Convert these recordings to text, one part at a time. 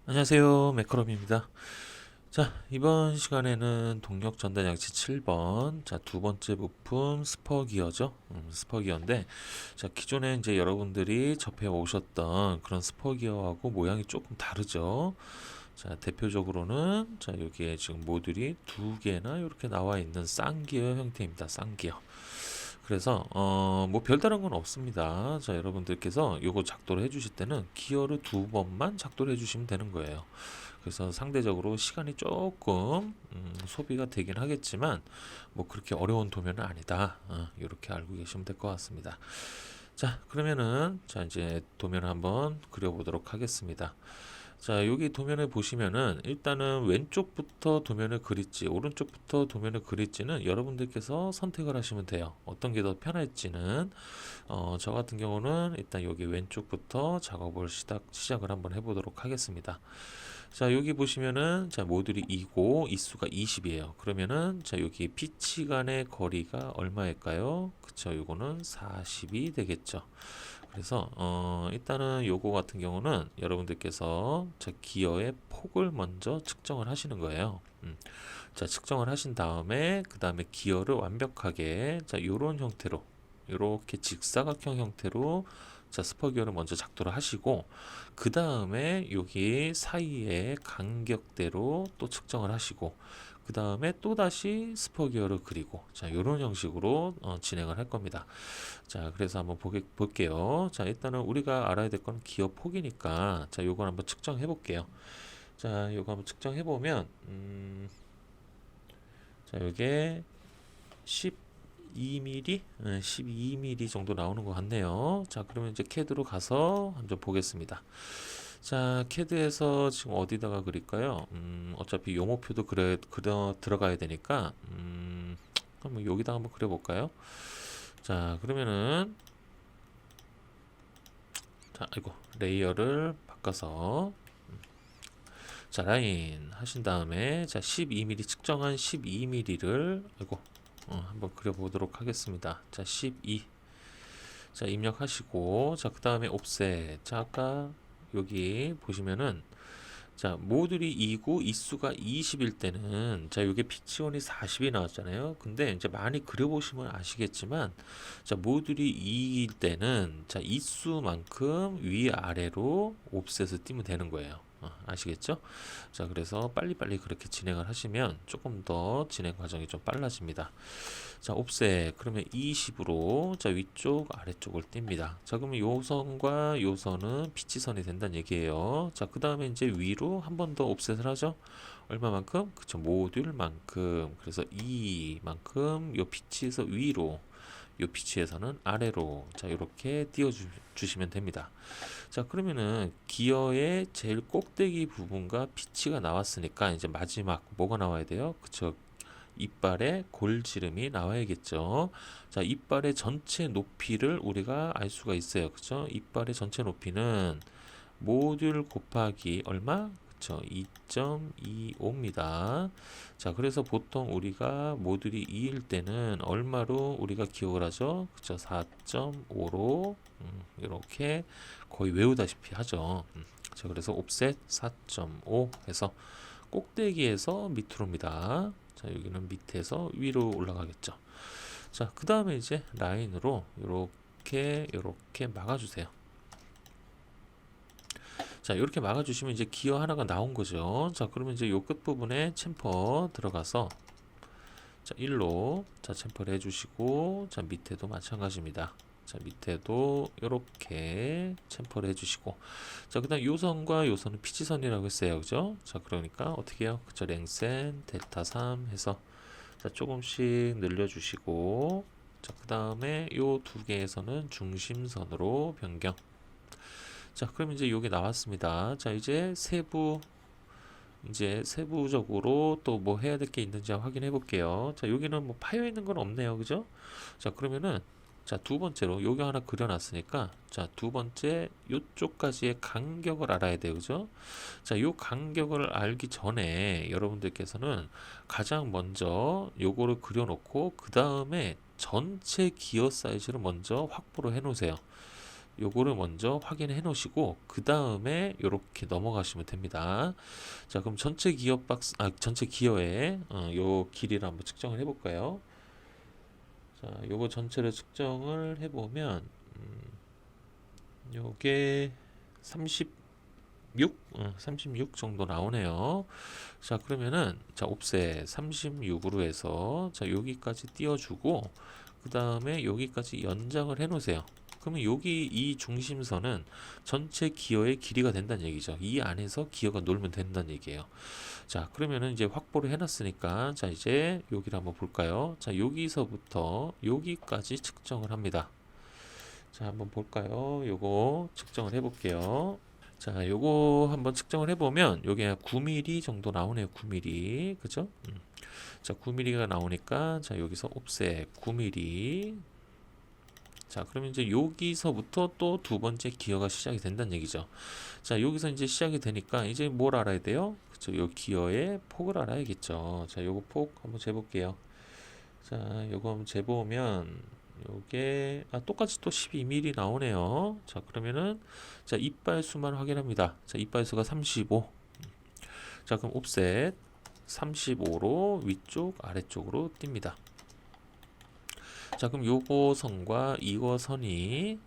안녕하세요. 매크롬입니다. 자, 이번 시간에는 동력 전달 장치 7번. 자, 두 번째 부품 스퍼기어죠. 스퍼기어인데, 자, 기존에 이제 여러분들이 접해 오셨던 그런 스퍼기어하고 모양이 조금 다르죠. 자, 대표적으로는, 자, 여기에 지금 모듈이 두 개나 이렇게 나와 있는 쌍기어 형태입니다. 쌍기어. 그래서 뭐 별다른 건 없습니다. 자, 여러분들께서 요거 작도를 해주실 때는 기어를 두 번만 작도를 해주시면 되는 거예요. 그래서 상대적으로 시간이 조금 소비가 되긴 하겠지만 뭐 그렇게 어려운 도면은 아니다. 이렇게 알고 계시면 될 것 같습니다. 자, 그러면은 자 이제 도면을 한번 그려보도록 하겠습니다. 자, 여기 도면을 보시면은 일단은 왼쪽부터 도면을 그릴지 오른쪽부터 도면을 그릴지는 여러분들께서 선택을 하시면 돼요. 어떤 게 더 편할지는 저 같은 경우는 일단 여기 왼쪽부터 작업을 시작을 한번 해보도록 하겠습니다. 자, 여기 보시면은 자 모듈이 2고 이수가 20이에요. 그러면은 자 여기 피치 간의 거리가 얼마일까요? 그쵸, 요거는 40이 되겠죠. 그래서 일단은 요거 같은 경우는 여러분들께서 자 기어의 폭을 먼저 측정을 하시는 거예요. 자 측정을 하신 다음에 그 다음에 기어를 완벽하게 자 요런 형태로 요렇게 직사각형 형태로 자 스퍼 기어를 먼저 작도를 하시고 그 다음에 여기 사이에 간격대로 또 측정을 하시고 그 다음에 또 다시 스퍼 기어를 그리고 자 요런 형식으로 진행을 할 겁니다. 자, 그래서 한번 볼게요. 자, 일단은 우리가 알아야 될 건 기어 폭이니까, 자, 요걸 한번 측정해 볼게요. 자, 요거 한번 측정해 보면, 자, 요게 12mm, 12mm 정도 나오는 것 같네요. 자, 그러면 이제 캐드로 가서 한번 보겠습니다. 자, 캐드에서 지금 어디다가 그릴까요? 어차피 용어표도 들어가야 되니까, 그럼 여기다 한번 그려볼까요? 자, 그러면은 자, 아이고, 레이어를 바꿔서 자, 라인 하신 다음에 자, 12mm 측정한 12mm를 아이고, 한번 그려보도록 하겠습니다. 자, 12. 자, 입력하시고 자, 그 다음에 옵셋. 자, 아까 여기 보시면은 자, 모듈이 2고 이수가 20일 때는 자, 요게 피치원이 40이 나왔잖아요. 근데 이제 많이 그려보시면 아시겠지만 자, 모듈이 2일 때는 자, 이수만큼 위아래로 옵셋을 띄면 되는 거예요. 아시겠죠? 자, 그래서 빨리빨리 그렇게 진행을 하시면 조금 더 진행 과정이 좀 빨라집니다. 자, 옵셋. 그러면 20으로 자, 위쪽 아래쪽을 띱니다. 자, 그러면 요 선과 요 선은 피치선이 된다는 얘기예요. 자, 그 다음에 이제 위로 한 번 더 옵셋을 하죠. 얼마만큼? 그쵸, 모듈만큼. 그래서 이만큼 요 피치에서 위로, 요 피치에서는 아래로. 자, 이렇게 띄워 주시면 됩니다. 자, 그러면은 기어의 제일 꼭대기 부분과 피치가 나왔으니까 이제 마지막 뭐가 나와야 돼요? 그쵸, 이빨의 골지름이 나와야겠죠. 자, 이빨의 전체 높이를 우리가 알 수가 있어요. 그죠? 이빨의 전체 높이는 모듈 곱하기 얼마? 그쵸? 2.25입니다. 자, 그래서 보통 우리가 모듈이 2일 때는 얼마로 우리가 기억을 하죠? 그쵸? 4.5로 이렇게 거의 외우다시피 하죠. 자, 그래서 옵셋 4.5 해서 꼭대기에서 밑으로입니다. 자, 여기는 밑에서 위로 올라가겠죠. 자, 그 다음에 이제 라인으로 이렇게 막아주세요. 자, 이렇게 막아주시면 이제 기어 하나가 나온 거죠. 자, 그러면 이제 요 끝부분에 챔퍼 들어가서 자, 1로 자, 챔퍼를 해주시고 자, 밑에도 마찬가지입니다. 자, 밑에도 이렇게 챔퍼를 해주시고 자, 그 다음 요선과 요선은 피치선이라고 했어요. 그죠? 자, 그러니까 어떻게 해요? 그쵸, 랭센 델타 3 해서 자, 조금씩 늘려주시고 자, 그 다음에 요 두 개에서는 중심선으로 변경. 자, 그럼 이제 요게 나왔습니다. 자, 이제 세부적으로 또 뭐 해야 될 게 있는지 확인해 볼게요. 자, 여기는 뭐 파여 있는 건 없네요. 그죠? 자, 그러면은 자, 두 번째로 요거 하나 그려놨으니까 자, 두 번째 요쪽까지의 간격을 알아야 돼요. 그죠? 자, 요 간격을 알기 전에 여러분들께서는 가장 먼저 요거를 그려놓고 그 다음에 전체 기어 사이즈를 먼저 확보를 해 놓으세요. 요거를 먼저 확인해 놓으시고 그 다음에 요렇게 넘어가시면 됩니다. 자, 그럼 전체 기어 박스, 전체 기어의 요 길이를 한번 측정을 해볼까요? 자, 요거 전체를 측정을 해보면 요게 36? 36 정도 나오네요. 자, 그러면은 자, 옵셋 36으로 해서 자, 여기까지 띄워주고 그 다음에 여기까지 연장을 해 놓으세요. 그러면 여기 이 중심선은 전체 기어의 길이가 된다는 얘기죠. 이 안에서 기어가 놀면 된다는 얘기예요. 자, 그러면은 이제 확보를 해놨으니까 자, 이제 여기를 한번 볼까요? 자, 여기서부터 여기까지 측정을 합니다. 자, 한번 볼까요? 요거 측정을 해볼게요. 자, 요거 한번 측정을 해보면 요게 9mm 정도 나오네요. 9mm. 그죠? 자, 9mm가 나오니까 자, 여기서 옵셋 9mm. 자, 그러면 이제 여기서부터 또 두 번째 기어가 시작이 된다는 얘기죠. 자, 여기서 이제 시작이 되니까 이제 뭘 알아야 돼요? 그쵸? 요 기어의 폭을 알아야겠죠. 자, 요거 폭 한번 재볼게요. 자, 요거 한번 재보면 요게 똑같이 또 12mm 나오네요. 자, 그러면은 자, 이빨 수만 확인합니다. 자, 이빨 수가 35. 자, 그럼 옵셋 35로 위쪽 아래쪽으로 뜁니다. 자, 그럼 요거 선과 이거 선이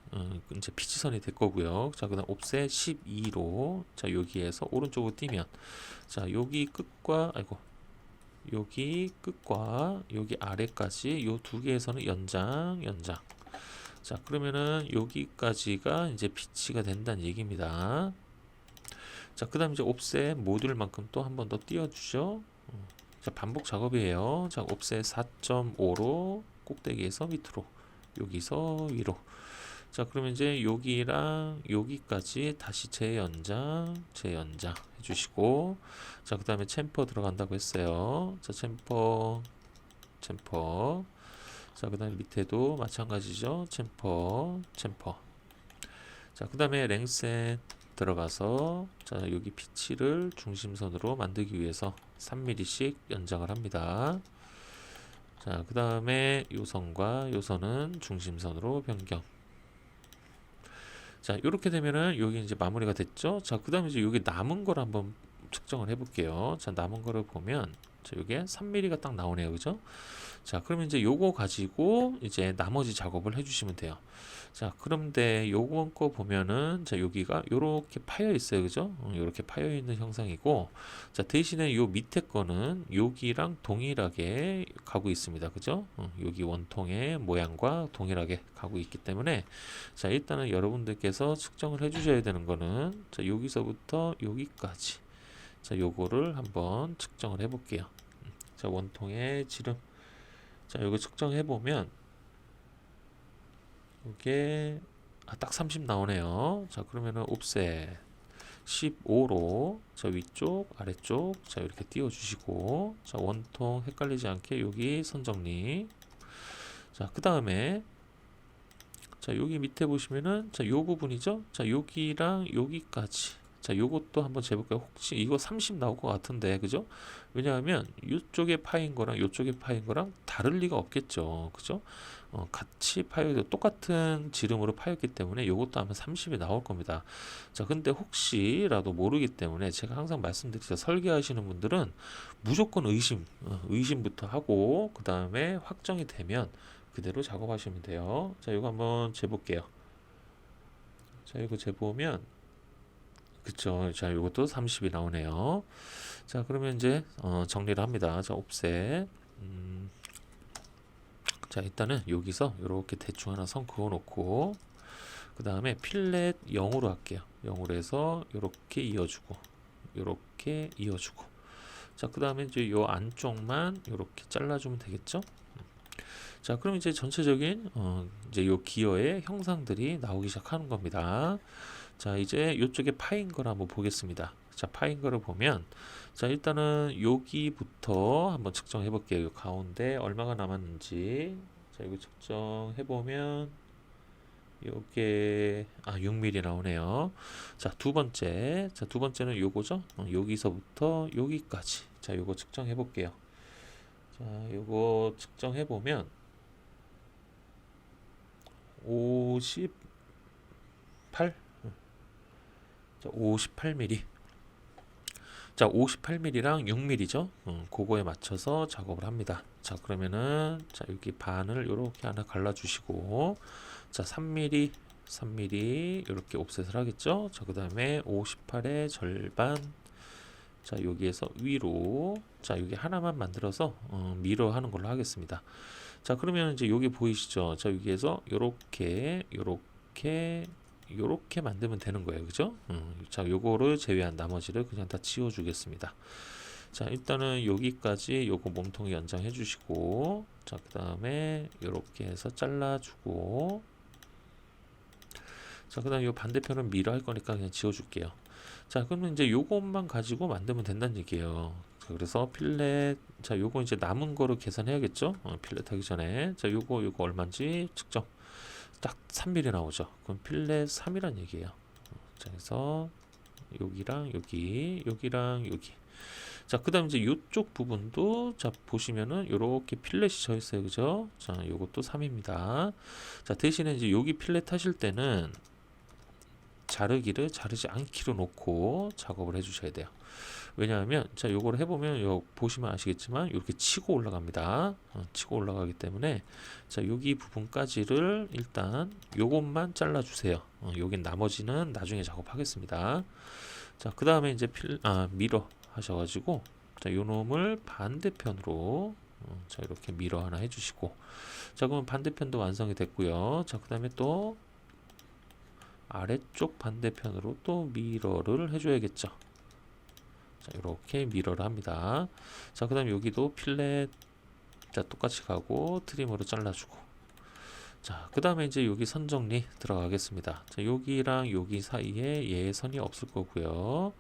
이제 피치선이 될 거고요. 자, 그다음 옵셋 12로 자, 여기에서 오른쪽으로 뛰면 자, 여기 끝과 여기 끝과 여기 아래까지 요 두 개에서는 연장. 자, 그러면은 여기까지가 이제 피치가 된다는 얘기입니다. 자, 그다음 이제 옵셋 모듈만큼 또 한 번 더 띄워주죠. 자, 반복 작업이에요. 자, 옵셋 4.5로 꼭대기에서 밑으로, 여기서 위로. 자, 그러면 이제 여기랑 여기까지 다시 재연장 해주시고, 자, 그 다음에 챔퍼 들어간다고 했어요. 자, 챔퍼. 자, 그 다음에 밑에도 마찬가지죠. 챔퍼. 자, 그 다음에 랭셋 들어가서 자, 여기 피치를 중심선으로 만들기 위해서 3mm씩 연장을 합니다. 자, 그 다음에 요 선과 요 선은 중심선으로 변경. 자, 이렇게 되면은 여기 이제 마무리가 됐죠. 자, 그 다음에 이제 여기 남은 걸 한번 측정을 해볼게요. 자, 남은 거를 보면 자, 요게 3mm가 딱 나오네요. 그죠? 자, 그러면 이제 요거 가지고 이제 나머지 작업을 해주시면 돼요. 자, 그런데 요거 거 보면은 자, 여기가 요렇게 파여 있어요. 그죠? 요렇게 파여 있는 형상이고 자, 대신에 요 밑에 거는 여기랑 동일하게 가고 있습니다. 그죠? 여기 원통의 모양과 동일하게 가고 있기 때문에 자, 일단은 여러분들께서 측정을 해 주셔야 되는 거는 자, 여기서부터 여기까지 자, 요거를 한번 측정을 해 볼게요. 자, 원통의 지름 자, 이거 측정해 보면 이게 딱 30 나오네요. 자, 그러면은 옵셋 15로 자, 위쪽 아래쪽 자, 이렇게 띄워 주시고 자, 원통 헷갈리지 않게 여기 선 정리. 자, 그 다음에 자, 여기 밑에 보시면은 자, 요 부분이죠. 자, 여기랑 여기까지 자, 요것도 한번 재볼까요? 혹시 이거 30 나올 것 같은데, 그죠? 왜냐하면 이쪽에 파인 거랑 이쪽에 파인 거랑 다를 리가 없겠죠, 그죠? 같이 파여도 똑같은 지름으로 파였기 때문에 요것도 아마 30이 나올 겁니다. 자, 근데 혹시라도 모르기 때문에 제가 항상 말씀드리죠. 설계하시는 분들은 무조건 의심부터 하고 그 다음에 확정이 되면 그대로 작업하시면 돼요. 자, 이거 한번 재볼게요. 자, 이거 재보면 그쵸. 자, 이것도 30이 나오네요. 자, 그러면 이제 정리를 합니다. 자, 옵셋. 자, 일단은 여기서 이렇게 대충 하나 선 그어 놓고 그 다음에 필렛 0으로 할게요. 0으로 해서 이렇게 이어주고 이렇게 이어주고 자, 그 다음에 이제 요 안쪽만 이렇게 잘라주면 되겠죠? 자, 그럼 이제 전체적인 이제 요 기어의 형상들이 나오기 시작하는 겁니다. 자, 이제 이쪽에 파인 걸 한번 보겠습니다. 자, 파인 거를 보면 자, 일단은 여기부터 한번 측정해 볼게요. 요 가운데 얼마가 남았는지 자, 이거 측정해 보면 요게 6mm 나오네요. 자, 두 번째는 요거죠. 여기서부터 여기까지 자, 요거 측정해 볼게요. 자, 요거 측정해 보면 50 58. 자, 58mm. 자, 58mm랑 6mm죠. 그거에 맞춰서 작업을 합니다. 자, 그러면은 자, 여기 반을 이렇게 하나 갈라주시고, 자, 3mm 이렇게 옵셋을 하겠죠. 자, 그 다음에 58의 절반. 자, 여기에서 위로, 자, 여기 하나만 만들어서 미러 하는 걸로 하겠습니다. 자, 그러면 이제 여기 보이시죠? 자, 여기에서 요렇게 만들면 되는 거예요. 그죠? 자, 요거를 제외한 나머지를 그냥 다 지워 주겠습니다. 자, 일단은 여기까지 요거 몸통 연장해 주시고, 자, 그 다음에 요렇게 해서 잘라 주고, 자, 그 다음에 요 반대편은 미러 할 거니까 그냥 지워 줄게요. 자, 그러면 이제 요것만 가지고 만들면 된다는 얘기예요. 자, 그래서 필렛, 자, 요거 이제 남은 거로 계산해야겠죠? 필렛 하기 전에. 자, 요거 얼마인지 측정. 딱 3mm 나오죠. 그럼 필렛 3이란 얘기예요. 자, 그래서 여기랑 여기랑 여기. 자, 그 다음 이제 요쪽 부분도 자, 보시면은 요렇게 필렛이 져 있어요. 그죠? 자, 요것도 3입니다. 자, 대신에 이제 여기 필렛 하실 때는 자르기를 자르지 않기로 놓고 작업을 해 주셔야 돼요. 왜냐하면 자, 요거를 해보면 요 보시면 아시겠지만 이렇게 치고 올라갑니다. 치고 올라가기 때문에 자, 여기 부분까지를 일단 요것만 잘라 주세요. 여긴 나머지는 나중에 작업하겠습니다. 자, 그 다음에 이제 미러 하셔가지고 자, 요 놈을 반대편으로 자, 이렇게 미러 하나 해주시고, 자, 그러면 반대편도 완성이 됐고요. 자, 그 다음에 또 아래쪽 반대편으로 또 미러를 해줘야겠죠. 자, 이렇게 미러를 합니다. 자, 그 다음에 여기도 필렛 자, 똑같이 가고 트림으로 잘라주고, 자, 그 다음에 이제 여기 선 정리 들어가겠습니다. 자, 여기랑 여기 사이에 얘 선이 없을 거고요.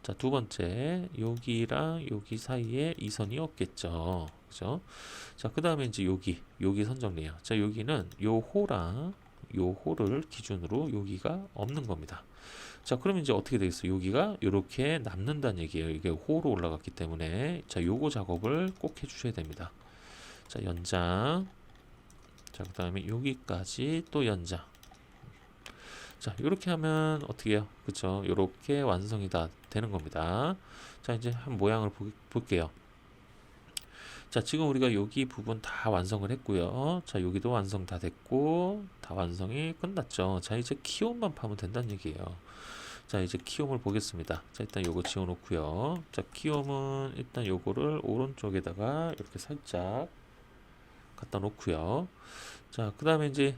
자, 두 번째 여기랑 여기 사이에 이 선이 없겠죠. 그죠? 자, 그 다음에 이제 여기 선 정리해요. 자, 여기는 요 호랑 요 호를 기준으로 여기가 없는 겁니다. 자, 그러면 이제 어떻게 되겠어요? 여기가 이렇게 남는다는 얘기예요. 이게 호로 올라갔기 때문에. 자, 요거 작업을 꼭 해주셔야 됩니다. 자, 연장. 자, 그 다음에 여기까지 또 연장. 자, 이렇게 하면 어떻게 해요? 그쵸? 이렇게 완성이 다 되는 겁니다. 자, 이제 한 모양을 볼게요. 자, 지금 우리가 여기 부분 다 완성을 했고요. 자, 여기도 완성 다 됐고 다 완성이 끝났죠. 자, 이제 키움만 파면 된다는 얘기예요. 자, 이제 키움을 보겠습니다. 자, 일단 요거 지워 놓고요. 자, 키움은 일단 요거를 오른쪽에다가 이렇게 살짝 갖다 놓고요. 자, 그 다음에 이제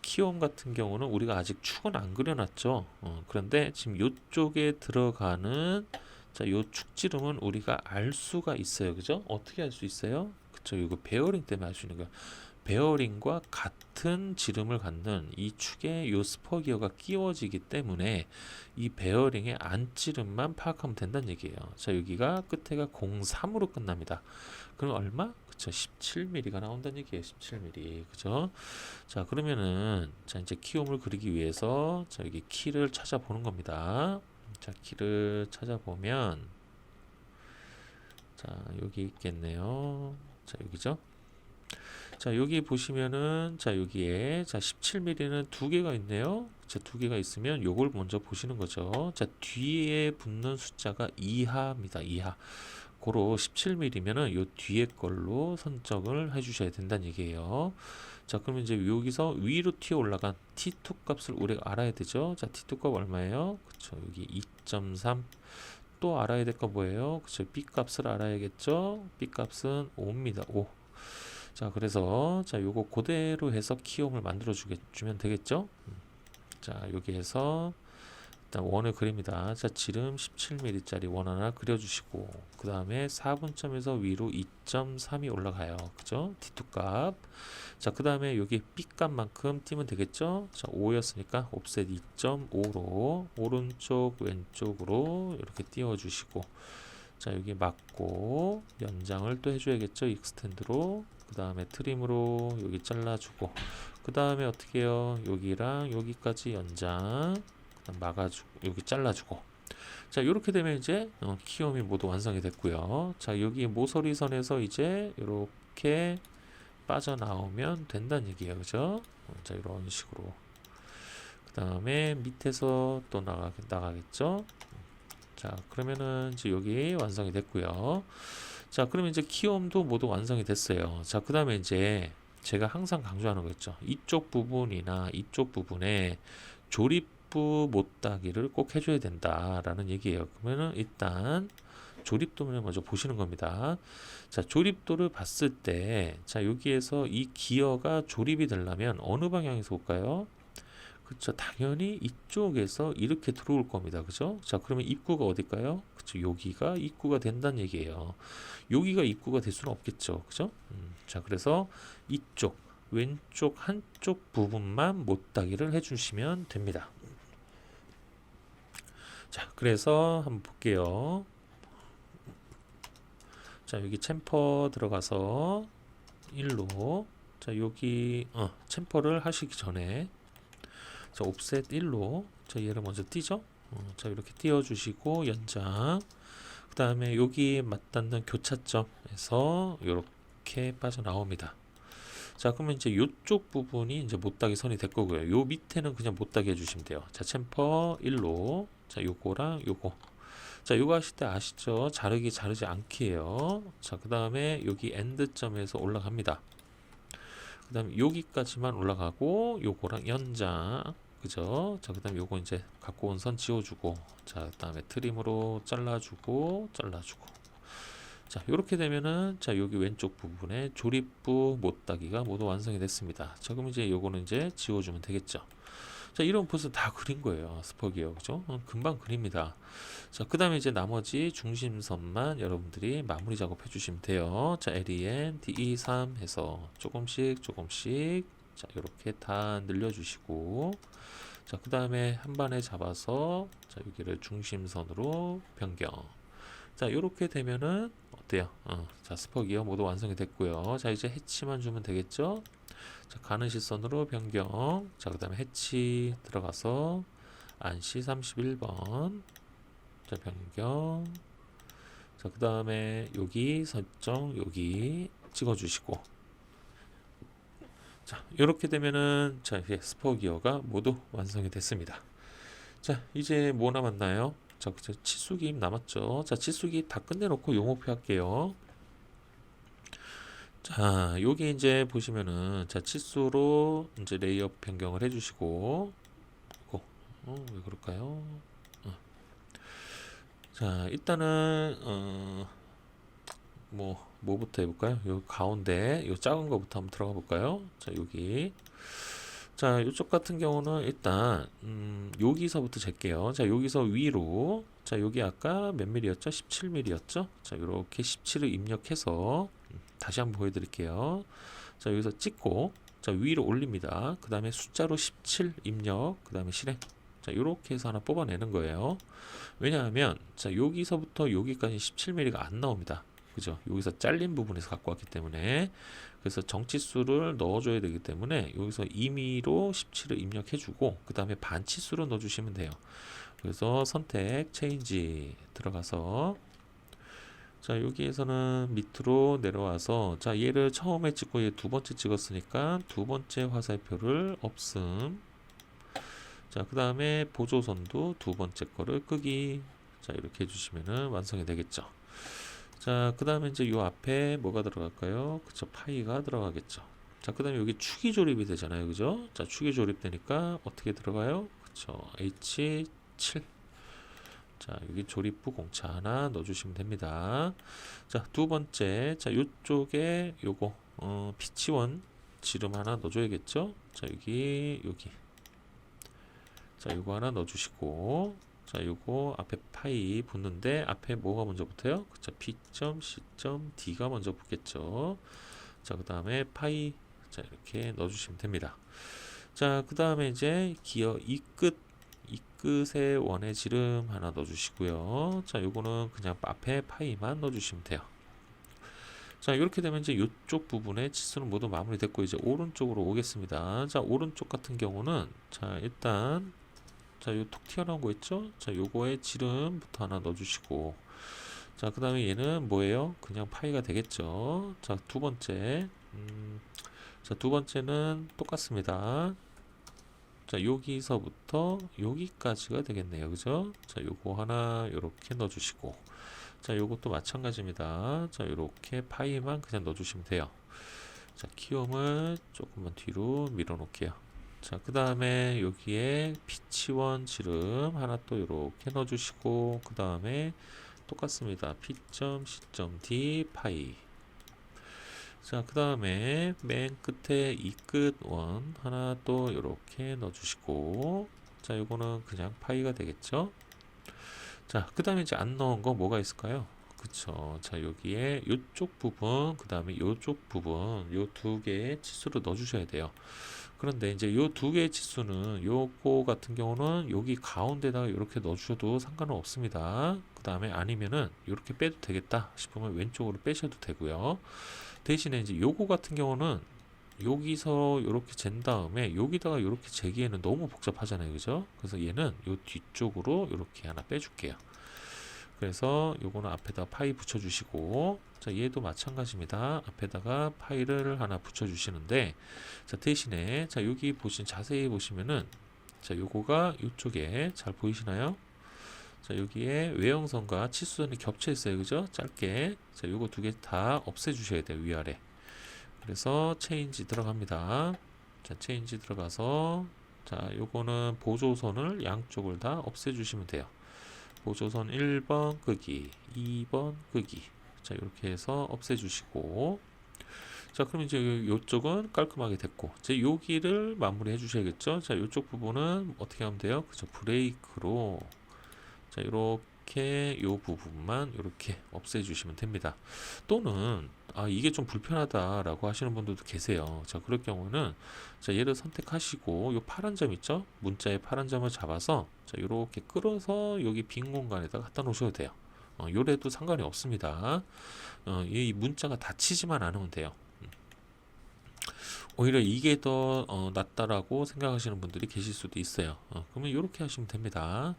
키움 같은 경우는 우리가 아직 축은 안 그려놨죠. 그런데 지금 요쪽에 들어가는 자, 요 축지름은 우리가 알 수가 있어요. 그죠? 어떻게 알 수 있어요? 그쵸? 이거 베어링 때문에 알 수 있는 거예요. 베어링과 같은 지름을 갖는 이 축에 요 스퍼 기어가 끼워지기 때문에 이 베어링의 안지름만 파악하면 된다는 얘기예요. 자, 여기가 끝에가 03으로 끝납니다. 그럼 얼마? 그쵸? 17mm가 나온다는 얘기예요. 17mm. 그죠? 자, 그러면은 자, 이제 키움을 그리기 위해서 자, 여기 키를 찾아보는 겁니다. 자, 키를 찾아보면 자, 여기 있겠네요. 자, 여기죠? 자, 여기 보시면은 자, 여기에 자, 17mm는 두 개가 있네요. 자, 두 개가 있으면 요걸 먼저 보시는 거죠. 자, 뒤에 붙는 숫자가 이하입니다. 이하. 고로 17mm면은 요 뒤에 걸로 선적을 해 주셔야 된다는 얘기예요. 자, 그러면 이제 여기서 위로 튀어 올라간 T2 값을 우리가 알아야 되죠. 자, T2 값 얼마예요? 그쵸, 여기 2.3. 또 알아야 될 거 뭐예요? 그쵸, B 값을 알아야겠죠. B 값은 5입니다. 5. 자, 그래서 자, 요거 그대로 해서 키움을 만들어 주면 되겠죠. 자, 여기에서 일단 원을 그립니다. 자, 지름 17mm 짜리 원 하나 그려주시고, 그 다음에 4분점에서 위로 2.3이 올라가요. 그죠? T2 값. 자, 그 다음에 여기 B 값만큼 띄면 되겠죠? 자, 5였으니까 옵셋 2.5로 오른쪽 왼쪽으로 이렇게 띄워주시고, 자, 여기 맞고 연장을 또 해줘야겠죠? 익스텐드로. 그 다음에 트림으로 여기 잘라주고, 그 다음에 어떻게 해요? 여기랑 여기까지 연장 막아주고 여기 잘라주고. 자, 이렇게 되면 이제 키움이 모두 완성이 됐고요. 자, 여기 모서리 선에서 이제 이렇게 빠져나오면 된다는 얘기예요. 그죠? 자, 이런 식으로. 그 그 다음에 밑에서 또 나가겠죠. 자, 그러면은 이제 여기 완성이 됐고요. 자, 그러면 이제 키움도 모두 완성이 됐어요. 자, 그 다음에 이제 제가 항상 강조하는 거 있죠. 이쪽 부분이나 이쪽 부분에 조립부 못따기를 꼭 해줘야 된다라는 얘기예요. 그러면은 일단 조립도를 먼저 보시는 겁니다. 자, 조립도를 봤을 때, 자, 여기에서 이 기어가 조립이 되려면 어느 방향에서 올까요? 그쵸. 당연히 이쪽에서 이렇게 들어올 겁니다. 그죠? 자, 그러면 입구가 어딜까요? 그쵸. 여기가 입구가 된다는 얘기예요. 여기가 입구가 될 수는 없겠죠. 그죠? 자, 그래서 이쪽, 왼쪽 한쪽 부분만 못따기를 해주시면 됩니다. 자, 그래서 한번 볼게요. 자, 여기 챔퍼 들어가서 1로, 자, 여기, 챔퍼를 하시기 전에, 자, 옵셋 1로, 자, 얘를 먼저 띄죠? 자, 이렇게 띄워주시고, 연장. 그 다음에 여기 맞닿는 교차점에서 이렇게 빠져나옵니다. 자, 그러면 이제 이쪽 부분이 이제 못따기 선이 될 거고요. 요 밑에는 그냥 못따기 해주시면 돼요. 자, 챔퍼 1로, 자, 요거랑 요거. 자, 요거 하실 때 아시죠? 자르지 않기예요. 자, 그 다음에 여기 엔드점에서 올라갑니다. 그 다음에 여기까지만 올라가고 요거랑 연장, 그죠? 자, 그 다음에 요거 이제 갖고 온 선 지워주고, 자, 그 다음에 트림으로 잘라주고 자, 이렇게 되면은, 자, 여기 왼쪽 부분에 조립부 못따기가 모두 완성이 됐습니다. 자, 그럼 이제 요거는 이제 지워주면 되겠죠. 자, 이런 벌써 다 그린 거예요. 스퍼기요. 그죠? 금방 그립니다. 자, 그 다음에 이제 나머지 중심선만 여러분들이 마무리 작업해 주시면 돼요. 자, LEM, DE3 해서 조금씩, 자, 이렇게 다 늘려주시고, 자, 그 다음에 한 반에 잡아서, 자, 여기를 중심선으로 변경. 자, 이렇게 되면은, 어때요? 자, 스퍼기어 모두 완성이 됐고요. 자, 이제 해치만 주면 되겠죠? 자, 가는 시선으로 변경. 자, 그 다음에 해치 들어가서 안시 31번. 자, 변경. 자, 그 다음에 여기 설정 여기 찍어주시고. 자, 이렇게 되면은 자, 이제 스포 기어가 모두 완성이 됐습니다. 자, 이제 뭐 남았나요? 자, 그죠? 치수기입 남았죠. 자, 치수기입 다 끝내놓고 용목표 할게요. 자, 여기 이제 보시면은 자, 치수로 이제 레이어 변경을 해주시고, 왜 그럴까요? 자, 일단은 뭐부터 해볼까요? 요 가운데 요 작은 거부터 한번 들어가 볼까요? 자, 여기. 자, 이쪽 같은 경우는 일단 여기서부터 잴게요. 자, 여기서 위로. 자, 여기 아까 몇 밀리였죠? 17mm였죠? 자, 이렇게 17을 입력해서 다시 한번 보여드릴게요. 자, 여기서 찍고, 자, 위로 올립니다. 그 다음에 숫자로 17 입력, 그 다음에 실행. 자, 이렇게 해서 하나 뽑아내는 거예요. 왜냐하면, 자, 여기서부터 여기까지 17mm가 안 나옵니다. 그죠? 여기서 잘린 부분에서 갖고 왔기 때문에. 그래서 정치수를 넣어줘야 되기 때문에, 여기서 임의로 17을 입력해주고, 그 다음에 반치수로 넣어주시면 돼요. 그래서 선택, 체인지 들어가서, 자, 여기에서는 밑으로 내려와서, 자, 얘를 처음에 찍고 얘 두 번째 찍었으니까 두 번째 화살표를 없음. 자, 그 다음에 보조선도 두 번째 거를 끄기. 자, 이렇게 해주시면은 완성이 되겠죠. 자, 그 다음에 이제 요 앞에 뭐가 들어갈까요? 그쵸, 파이가 들어가겠죠. 자, 그 다음에 여기 축이 조립이 되잖아요. 그죠? 자, 축이 조립되니까 어떻게 들어가요? 그쵸, H7. 자, 여기 조립부 공차 하나 넣어주시면 됩니다. 자, 두 번째, 자, 요쪽에 요거, 피치원 지름 하나 넣어줘야겠죠? 자, 여기. 자, 요거 하나 넣어주시고, 자, 요거 앞에 파이 붙는데, 앞에 뭐가 먼저 붙어요? 그쵸, P.C.D가 먼저 붙겠죠. 자, 그 다음에 파이, 자, 이렇게 넣어주시면 됩니다. 자, 그 다음에 이제 기어 이 끝에 원의 지름 하나 넣어주시고요. 자, 요거는 그냥 앞에 파이만 넣어주시면 돼요. 자, 이렇게 되면 이제 이쪽 부분의 치수는 모두 마무리됐고, 이제 오른쪽으로 오겠습니다. 자, 오른쪽 같은 경우는, 자, 일단, 자, 요 톡 튀어나온 거 있죠? 자, 요거의 지름부터 하나 넣어주시고, 자, 그 다음에 얘는 뭐예요? 그냥 파이가 되겠죠? 자, 두 번째, 자, 두 번째는 똑같습니다. 자, 여기서부터 여기까지가 되겠네요. 그죠? 자, 요거 하나 요렇게 넣어주시고, 자, 요것도 마찬가지입니다. 자, 요렇게 파이만 그냥 넣어주시면 돼요. 자, 키움을 조금만 뒤로 밀어 놓을게요. 자, 그 다음에 여기에 P1 지름 하나 또 요렇게 넣어주시고, 그 다음에 똑같습니다. P.C.D 파이. 자, 그 다음에 맨 끝에 이 끝 원 하나 또 요렇게 넣어주시고, 자, 요거는 그냥 파이가 되겠죠. 자, 그 다음에 이제 안 넣은 거 뭐가 있을까요? 그쵸. 자, 여기에 요쪽 부분, 그 다음에 요쪽 부분, 요 두 개의 치수를 넣어주셔야 돼요. 그런데 이제 요 두 개의 치수는 요거 같은 경우는 여기 가운데다가 이렇게 넣어주셔도 상관은 없습니다. 그 다음에 아니면은 이렇게 빼도 되겠다 싶으면 왼쪽으로 빼셔도 되고요. 대신에 이제 요거 같은 경우는 여기서 이렇게 잰 다음에 여기다가 이렇게 재기에는 너무 복잡하잖아요. 그죠? 그래서 얘는 요 뒤쪽으로 이렇게 하나 빼줄게요. 그래서 요거는 앞에다 파이 붙여주시고, 자, 얘도 마찬가지입니다. 앞에다가 파이를 하나 붙여주시는데, 자, 대신에, 자, 여기 자세히 보시면은, 자, 요거가 이쪽에 잘 보이시나요? 자, 여기에 외형선과 치수선이 겹쳐 있어요. 그죠? 짧게. 자, 요거 두 개 다 없애주셔야 돼요. 위아래. 그래서 체인지 들어갑니다. 자, 체인지 들어가서, 자, 요거는 보조선을 양쪽을 다 없애주시면 돼요. 보조선 1번 끄기, 2번 끄기. 자, 이렇게 해서 없애주시고, 자, 그럼 이제 요쪽은 깔끔하게 됐고, 이제 여기를 마무리 해주셔야겠죠. 자, 요쪽 부분은 어떻게 하면 돼요? 그죠? 브레이크로, 자, 이렇게 요 부분만 이렇게 없애주시면 됩니다. 또는 이게 좀 불편하다라고 하시는 분들도 계세요. 자, 그럴 경우는 자, 얘를 선택하시고 요 파란 점 있죠? 문자의 파란 점을 잡아서 자, 이렇게 끌어서 여기 빈 공간에다가 갖다 놓으셔도 돼요. 요래도 상관이 없습니다. 이 문자가 닫히지만 않으면 돼요. 오히려 이게 더 낫다라고 생각하시는 분들이 계실 수도 있어요. 그러면 이렇게 하시면 됩니다.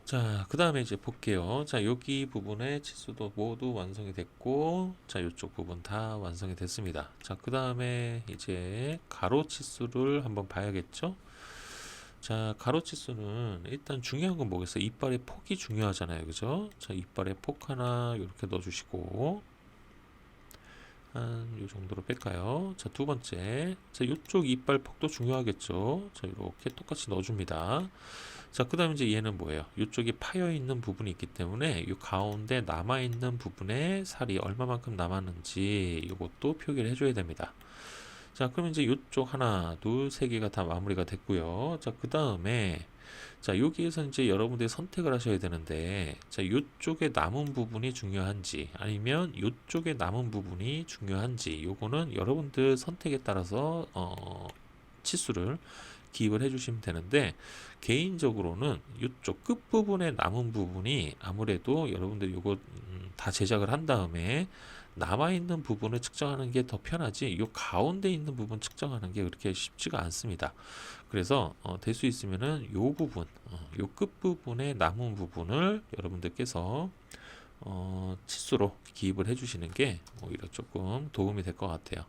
자, 그 다음에 이제 볼게요. 자, 여기 부분의 치수도 모두 완성이 됐고, 자, 이쪽 부분 다 완성이 됐습니다. 자, 그 다음에 이제 가로 치수를 한번 봐야겠죠? 자, 가로 치수는 일단 중요한 건 뭐겠어요? 이빨의 폭이 중요하잖아요. 그죠? 자, 이빨의 폭 하나 이렇게 넣어주시고, 한 요 정도로 뺄까요? 자, 두 번째. 자, 이쪽 이빨 폭도 중요하겠죠? 자, 이렇게 똑같이 넣어줍니다. 자, 그 다음에 이제 얘는 뭐예요? 이쪽이 파여 있는 부분이 있기 때문에 이 가운데 남아 있는 부분에 살이 얼마만큼 남았는지 이것도 표기를 해줘야 됩니다. 자, 그럼 이제 이쪽 하나, 둘, 세 개가 다 마무리가 됐고요. 자, 그 다음에 자, 여기에서 이제 여러분들이 선택을 하셔야 되는데, 자, 이쪽에 남은 부분이 중요한지, 아니면 이쪽에 남은 부분이 중요한지, 요거는 여러분들 선택에 따라서 치수를 기입을 해주시면 되는데, 개인적으로는 이쪽 끝부분에 남은 부분이 아무래도 여러분들이 요거 다 제작을 한 다음에 남아있는 부분을 측정하는 게 더 편하지, 요 가운데 있는 부분 측정하는 게 그렇게 쉽지가 않습니다. 그래서 될 수 있으면은 요 부분, 요 끝부분에 남은 부분을 여러분들께서 치수로 기입을 해주시는 게 오히려 조금 도움이 될 것 같아요.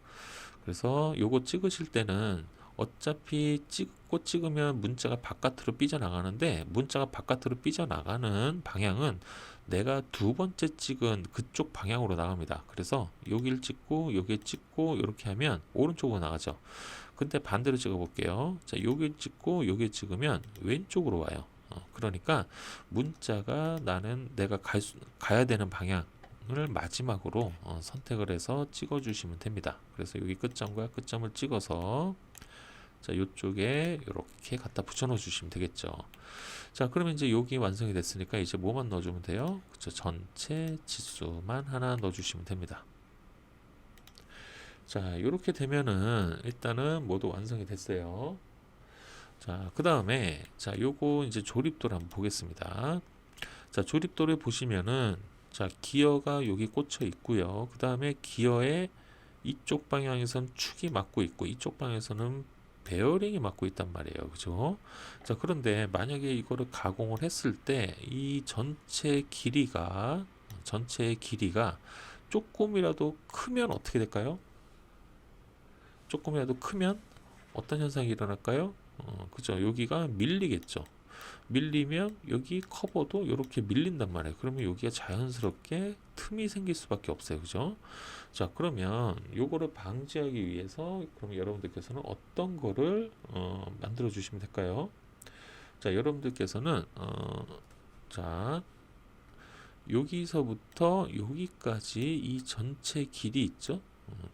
그래서 요거 찍으실 때는 어차피 찍으면 문자가 바깥으로 삐져나가는데, 문자가 바깥으로 삐져나가는 방향은 내가 두 번째 찍은 그쪽 방향으로 나갑니다. 그래서 여기를 찍고 여기 찍고 이렇게 하면 오른쪽으로 나가죠. 근데 반대로 찍어 볼게요. 자, 여기 찍고 여기 찍으면 왼쪽으로 와요. 그러니까 문자가 나는 내가 가야 되는 방향을 마지막으로 선택을 해서 찍어 주시면 됩니다. 그래서 여기 끝점과 끝점을 찍어서 자, 이쪽에 이렇게 갖다 붙여 넣어 주시면 되겠죠. 자, 그러면 이제 여기 완성이 됐으니까 이제 뭐만 넣어주면 돼요? 그쵸, 전체 치수만 하나 넣어주시면 됩니다. 자, 이렇게 되면은 일단은 모두 완성이 됐어요. 자, 그 다음에 자, 요거 이제 조립도를 한번 보겠습니다. 자, 조립도를 보시면은 자, 기어가 여기 꽂혀 있고요. 그 다음에 기어의 이쪽 방향에선 축이 맞고 있고 이쪽 방향에서는 베어링이 맞고 있단 말이에요. 그죠? 자, 그런데 만약에 이거를 가공을 했을 때 이 전체의 길이가 조금이라도 크면 어떻게 될까요? 조금이라도 크면 어떤 현상이 일어날까요? 그죠? 여기가 밀리겠죠. 밀리면 여기 커버도 이렇게 밀린단 말이에요. 그러면 여기가 자연스럽게 틈이 생길 수밖에 없어요. 그죠? 자, 그러면 요거를 방지하기 위해서 그럼 여러분들께서는 어떤 거를 만들어 주시면 될까요? 자, 여러분들께서는 자, 여기서부터 여기까지 이 전체 길이 있죠?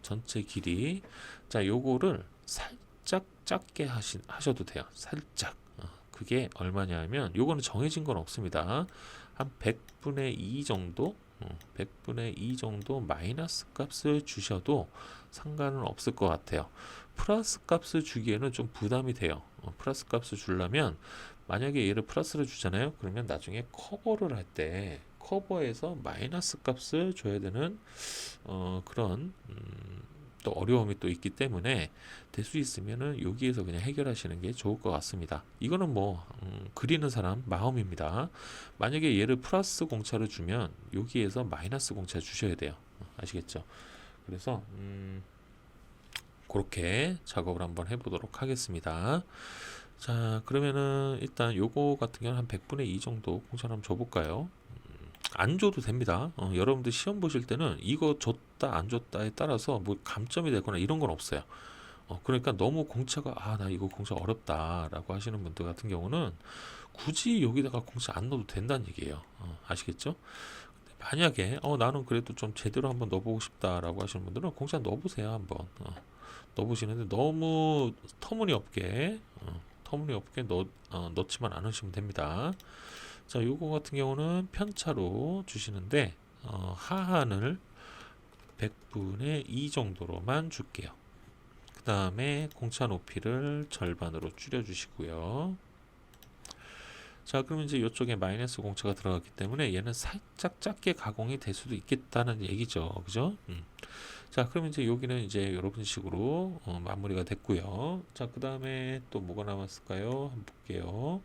전체 길이. 자, 요거를 살짝 작게 하셔도 돼요. 살짝. 그게 얼마냐 면 요거는 정해진 건 없습니다. 한 100분의 2 정도 100분의 2 정도 마이너스 값을 주셔도 상관은 없을 것 같아요. 플러스 값을 주기에는 좀 부담이 돼요. 플러스 값을 주려면 만약에 얘를 플러스를 주잖아요. 그러면 나중에 커버를 할 때 커버에서 마이너스 값을 줘야 되는 그런 또 어려움이 또 있기 때문에 될 수 있으면은 여기에서 그냥 해결하시는 게 좋을 것 같습니다. 이거는 뭐 그리는 사람 마음입니다. 만약에 얘를 플러스 공차를 주면 여기에서 마이너스 공차 주셔야 돼요. 아시겠죠? 그래서 그렇게 작업을 한번 해보도록 하겠습니다. 자, 그러면은 일단 요거 같은 경우는 한 100분의 2 정도 공차를 한번 줘볼까요? 안 줘도 됩니다. 여러분들 시험 보실 때는 이거 줬다 안 줬다에 따라서 뭐 감점이 되거나 이런 건 없어요. 그러니까 너무 공차가 나 이거 공차 어렵다라고 하시는 분들 같은 경우는 굳이 여기다가 공차 안 넣어도 된다는 얘기예요. 아시겠죠? 근데 만약에 나는 그래도 좀 제대로 한번 넣어보고 싶다라고 하시는 분들은 공차 넣어보세요. 한번 넣어보시는데 너무 터무니없게 넣지만 않으시면 됩니다. 자, 요거 같은 경우는 편차로 주시는데 하한을 100분의 2 정도로만 줄게요. 그 다음에 공차 높이를 절반으로 줄여 주시고요. 자, 그러면 이제 이쪽에 마이너스 공차가 들어갔기 때문에 얘는 살짝 작게 가공이 될 수도 있겠다는 얘기죠. 그죠? 자, 그러면 이제 여기는 이제 이런 식으로 마무리가 됐고요. 자, 그 다음에 또 뭐가 남았을까요? 한번 볼게요.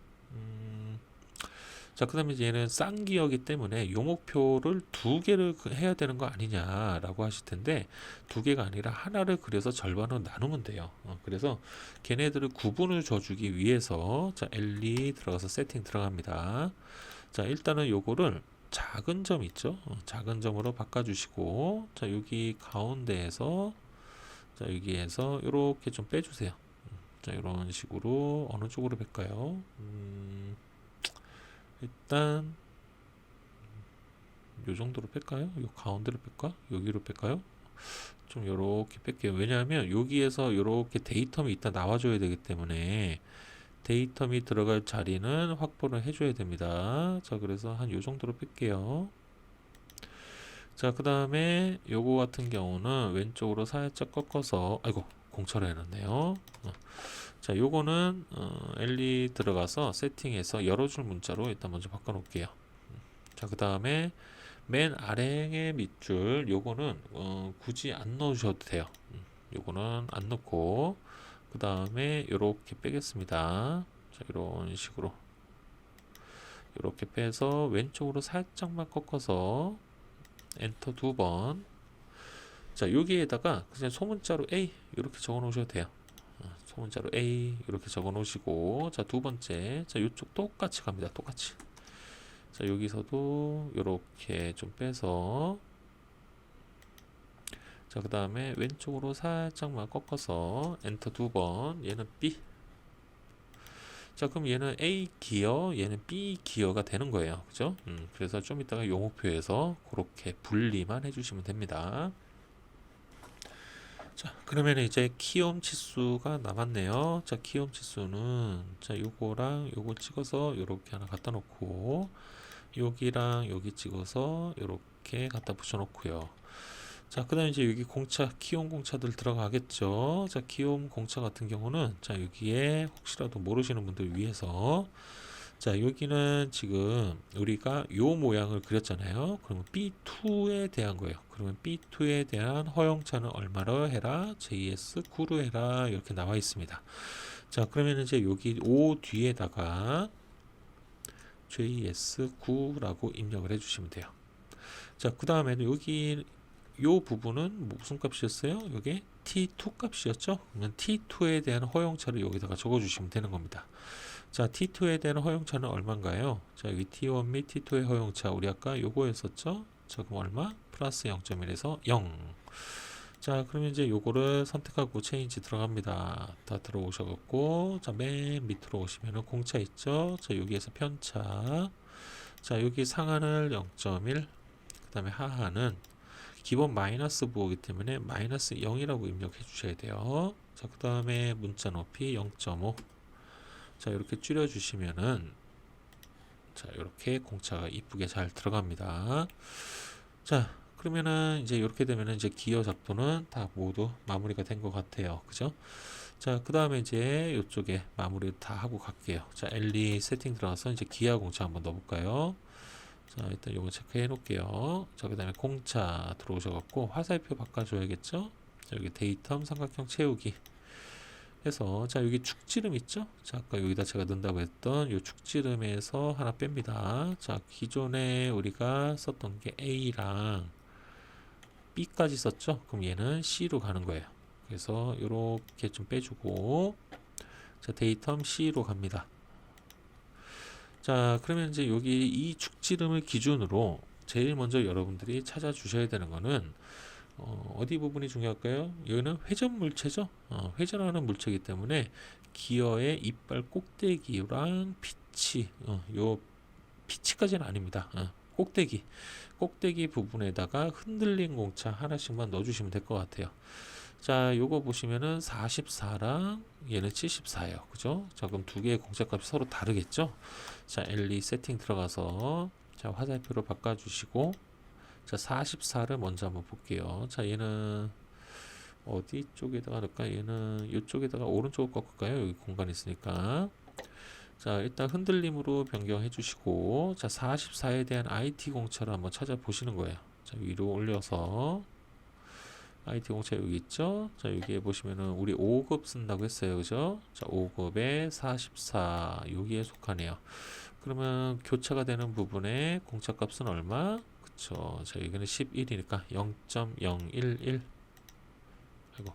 자, 그 다음에 얘는 쌍기어기 때문에 요목표를 두 개를 해야 되는 거 아니냐라고 하실 텐데 두 개가 아니라 하나를 그려서 절반으로 나누면 돼요. 그래서 걔네들을 구분을 줘주기 위해서 자, L2 들어가서 세팅 들어갑니다. 자, 일단은 요거를 작은 점 있죠? 작은 점으로 바꿔주시고 자, 여기 가운데에서 자, 여기에서 이렇게 좀 빼주세요. 자, 이런 식으로 어느 쪽으로 뺄까요? 일단 요 정도로 뺄까요? 요 가운데로 뺄까? 여기로 뺄까요? 좀 요렇게 뺄게요. 왜냐하면 여기에서 요렇게 데이텀이 이따 나와줘야 되기 때문에 데이텀이 들어갈 자리는 확보를 해줘야 됩니다. 자, 그래서 한 요 정도로 뺄게요. 자, 그 다음에 요거 같은 경우는 왼쪽으로 살짝 꺾어서 아이고 공차를 해놨네요. 자, 요거는 L2 들어가서 세팅해서 열어줄 문자로 일단 먼저 바꿔 놓을게요. 자, 그 다음에 맨 아래의 밑줄 요거는 굳이 안 넣으셔도 돼요. 요거는 안 넣고 그 다음에 요렇게 빼겠습니다. 자, 이런 식으로 요렇게 빼서 왼쪽으로 살짝만 꺾어서 엔터 2번. 자, 여기에다가 그냥 소문자로 A 이렇게 적어 놓으셔도 돼요. 소문자로 A 이렇게 적어 놓으시고 자, 두 번째 자, 이쪽 똑같이 갑니다. 똑같이. 자, 여기서도 이렇게 좀 빼서 자, 그 다음에 왼쪽으로 살짝만 꺾어서 엔터 2번. 얘는 B. 자, 그럼 얘는 A 기어, 얘는 B 기어가 되는 거예요. 그죠? 그래서 좀 이따가 용목표에서 그렇게 분리만 해주시면 됩니다. 자, 그러면 이제 키움 치수가 남았네요. 자, 키움 치수는 자, 요거랑 요거 찍어서 요렇게 하나 갖다 놓고 여기랑 여기 찍어서 요렇게 갖다 붙여 놓고요. 자, 그 다음에 이제 여기 공차, 키움 공차들 들어가겠죠. 자, 키움 공차 같은 경우는 자, 여기에 혹시라도 모르시는 분들 위해서 자, 여기는 지금 우리가 요 모양을 그렸잖아요. 그러면 B2에 대한 거예요. 그러면 B2에 대한 허용차는 얼마로 해라? JS9로 해라. 이렇게 나와 있습니다. 자, 그러면 이제 여기 5 뒤에다가 JS9라고 입력을 해주시면 돼요. 자, 그 다음에는 여기 요 부분은 무슨 값이었어요? 이게 T2 값이었죠? 그러면 T2에 대한 허용차를 여기다가 적어주시면 되는 겁니다. 자, T2에 대한 허용차는 얼마인가요? 자, 여기 T1 및 T2의 허용차 우리 아까 요거였었죠? 자, 그럼 얼마? 플러스 0.1에서 0. 자, 그러면 이제 요거를 선택하고 체인지 들어갑니다. 다 들어오셔갖고, 자, 맨 밑으로 오시면은 공차 있죠? 자, 여기에서 편차. 자, 여기 상한을 0.1, 그 다음에 하한은 기본 마이너스 부호이기 때문에 마이너스 0이라고 입력해 주셔야 돼요. 자, 그 다음에 문자 높이 0.5. 자, 이렇게 줄여 주시면은, 자, 이렇게 공차가 이쁘게 잘 들어갑니다. 자, 그러면은 이제 이렇게 되면은 이제 기어 작도는 다 모두 마무리가 된 것 같아요. 그죠? 자, 그 다음에 이제 이쪽에 마무리 다 하고 갈게요. 자, LE 세팅 들어가서 이제 기아 공차 한번 넣어볼까요? 자, 일단 요거 체크해 놓을게요. 자, 그 다음에 공차 들어오셔갖고 화살표 바꿔줘야겠죠? 자, 여기 데이텀 삼각형 채우기 해서, 자, 여기 축지름 있죠? 자, 아까 여기다 제가 넣는다고 했던 요 축지름에서 하나 뺍니다. 자, 기존에 우리가 썼던 게 A랑 B까지 썼죠? 그럼 얘는 C로 가는 거예요. 그래서 이렇게 좀 빼주고, 자, 데이텀 C로 갑니다. 자, 그러면 이제 여기 이 축지름을 기준으로 제일 먼저 여러분들이 찾아주셔야 되는 거는 어디 부분이 중요할까요? 여기는 회전 물체죠. 회전하는 물체이기 때문에 기어의 이빨 꼭대기랑 피치, 요 피치까지는 아닙니다. 꼭대기 부분에다가 흔들린 공차 하나씩만 넣어주시면 될 것 같아요. 자, 요거 보시면은 44랑 얘는 74예요. 그죠? 자, 그럼 두 개의 공차값이 서로 다르겠죠? 자, LE 세팅 들어가서, 자, 화살표로 바꿔주시고, 자, 44를 먼저 한번 볼게요. 자, 얘는 어디 쪽에다가 넣을까? 얘는 이쪽에다가 오른쪽으로 꺾을까요? 여기 공간 있으니까. 자, 일단 흔들림으로 변경해 주시고, 자, 44에 대한 IT 공차를 한번 찾아보시는 거예요. 자, 위로 올려서 IT 공차 여기 있죠? 자, 여기에 보시면은 우리 5급 쓴다고 했어요. 그죠? 자, 5급에 44 여기에 속하네요. 그러면 교차가 되는 부분에 공차 값은 얼마? 그쵸. 자, 여기는 11이니까 0.011. 아이고.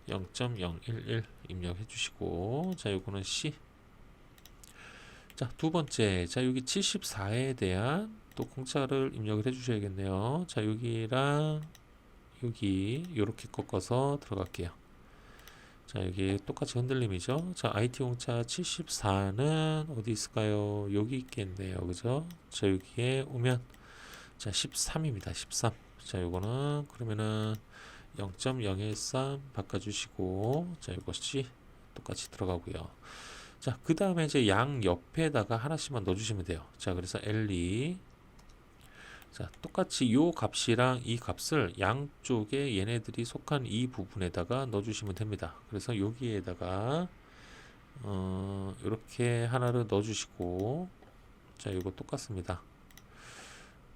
0.011 입력해 주시고, 자, 요거는 C. 자, 두 번째. 자, 여기 74에 대한 또 공차를 입력을 해 주셔야겠네요. 자, 여기랑 여기 요렇게 꺾어서 들어갈게요. 자, 여기 똑같이 흔들림이죠. 자, IT 공차 74는 어디 있을까요? 여기 있겠네요. 그죠? 자, 여기에 오면, 자, 13입니다. 13. 자, 요거는 그러면은 0.013 바꿔주시고, 자, 이것이 똑같이 들어가고요. 자, 그 다음에 이제 양 옆에다가 하나씩만 넣어주시면 돼요. 자, 그래서 LE. 자, 똑같이 요 값이랑 이 값을 양쪽에 얘네들이 속한 이 부분에다가 넣어주시면 됩니다. 그래서 여기에다가 이렇게 하나를 넣어주시고, 자, 이거 똑같습니다.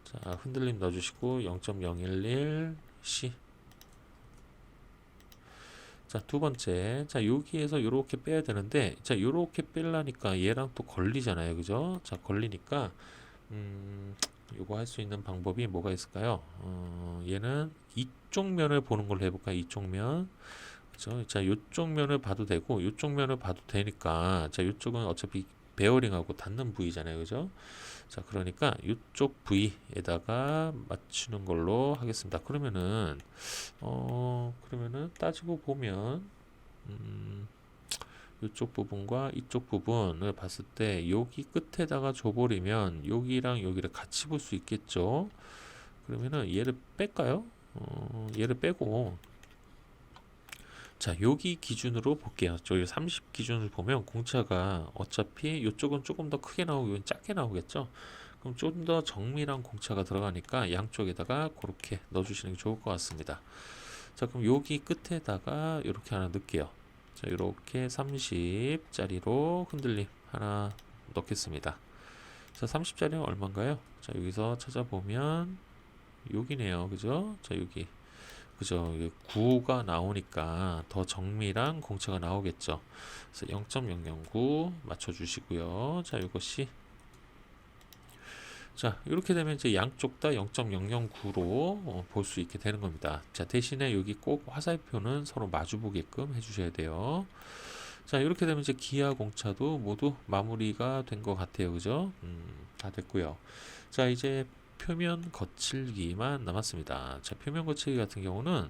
자, 흔들림 넣어주시고 0.011 C. 자, 두 번째. 자, 여기에서 요렇게 빼야 되는데, 자, 요렇게 빼려니까 얘랑 또 걸리잖아요. 그죠? 자, 걸리니까 요거 할 수 있는 방법이 뭐가 있을까요? 얘는 이쪽 면을 보는 걸로 해볼까요? 이쪽 면. 그죠? 자, 요쪽 면을 봐도 되고, 요쪽 면을 봐도 되니까, 자, 요쪽은 어차피 베어링하고 닿는 부위잖아요. 그죠? 자, 그러니까 이쪽 부위에다가 맞추는 걸로 하겠습니다. 그러면은 따지고 보면, 이쪽 부분과 이쪽 부분을 봤을 때 여기 끝에다가 줘버리면 여기랑 여기를 같이 볼 수 있겠죠. 그러면은 얘를 뺄까요? 얘를 빼고, 자, 여기 기준으로 볼게요. 저기 30 기준을 보면 공차가 어차피 이쪽은 조금 더 크게 나오고 이건 작게 나오겠죠. 그럼 좀 더 정밀한 공차가 들어가니까 양쪽에다가 그렇게 넣어주시는 게 좋을 것 같습니다. 자, 그럼 여기 끝에다가 이렇게 하나 넣을게요. 자, 이렇게 30짜리로 흔들림 하나 넣겠습니다. 자, 30짜리는 얼마인가요? 자, 여기서 찾아보면 여기네요. 그죠? 자, 여기. 그죠? 9가 나오니까 더 정밀한 공차가 나오겠죠. 그래서 0.009 맞춰주시고요. 자, 이것이, 자, 이렇게 되면 이제 양쪽 다 0.009로 볼 수 있게 되는 겁니다. 자, 대신에 여기 꼭 화살표는 서로 마주 보게끔 해주셔야 돼요. 자, 이렇게 되면 이제 기아 공차도 모두 마무리가 된 것 같아요. 그죠? 다 됐고요. 자, 이제 표면 거칠기만 남았습니다. 자, 표면 거칠기 같은 경우는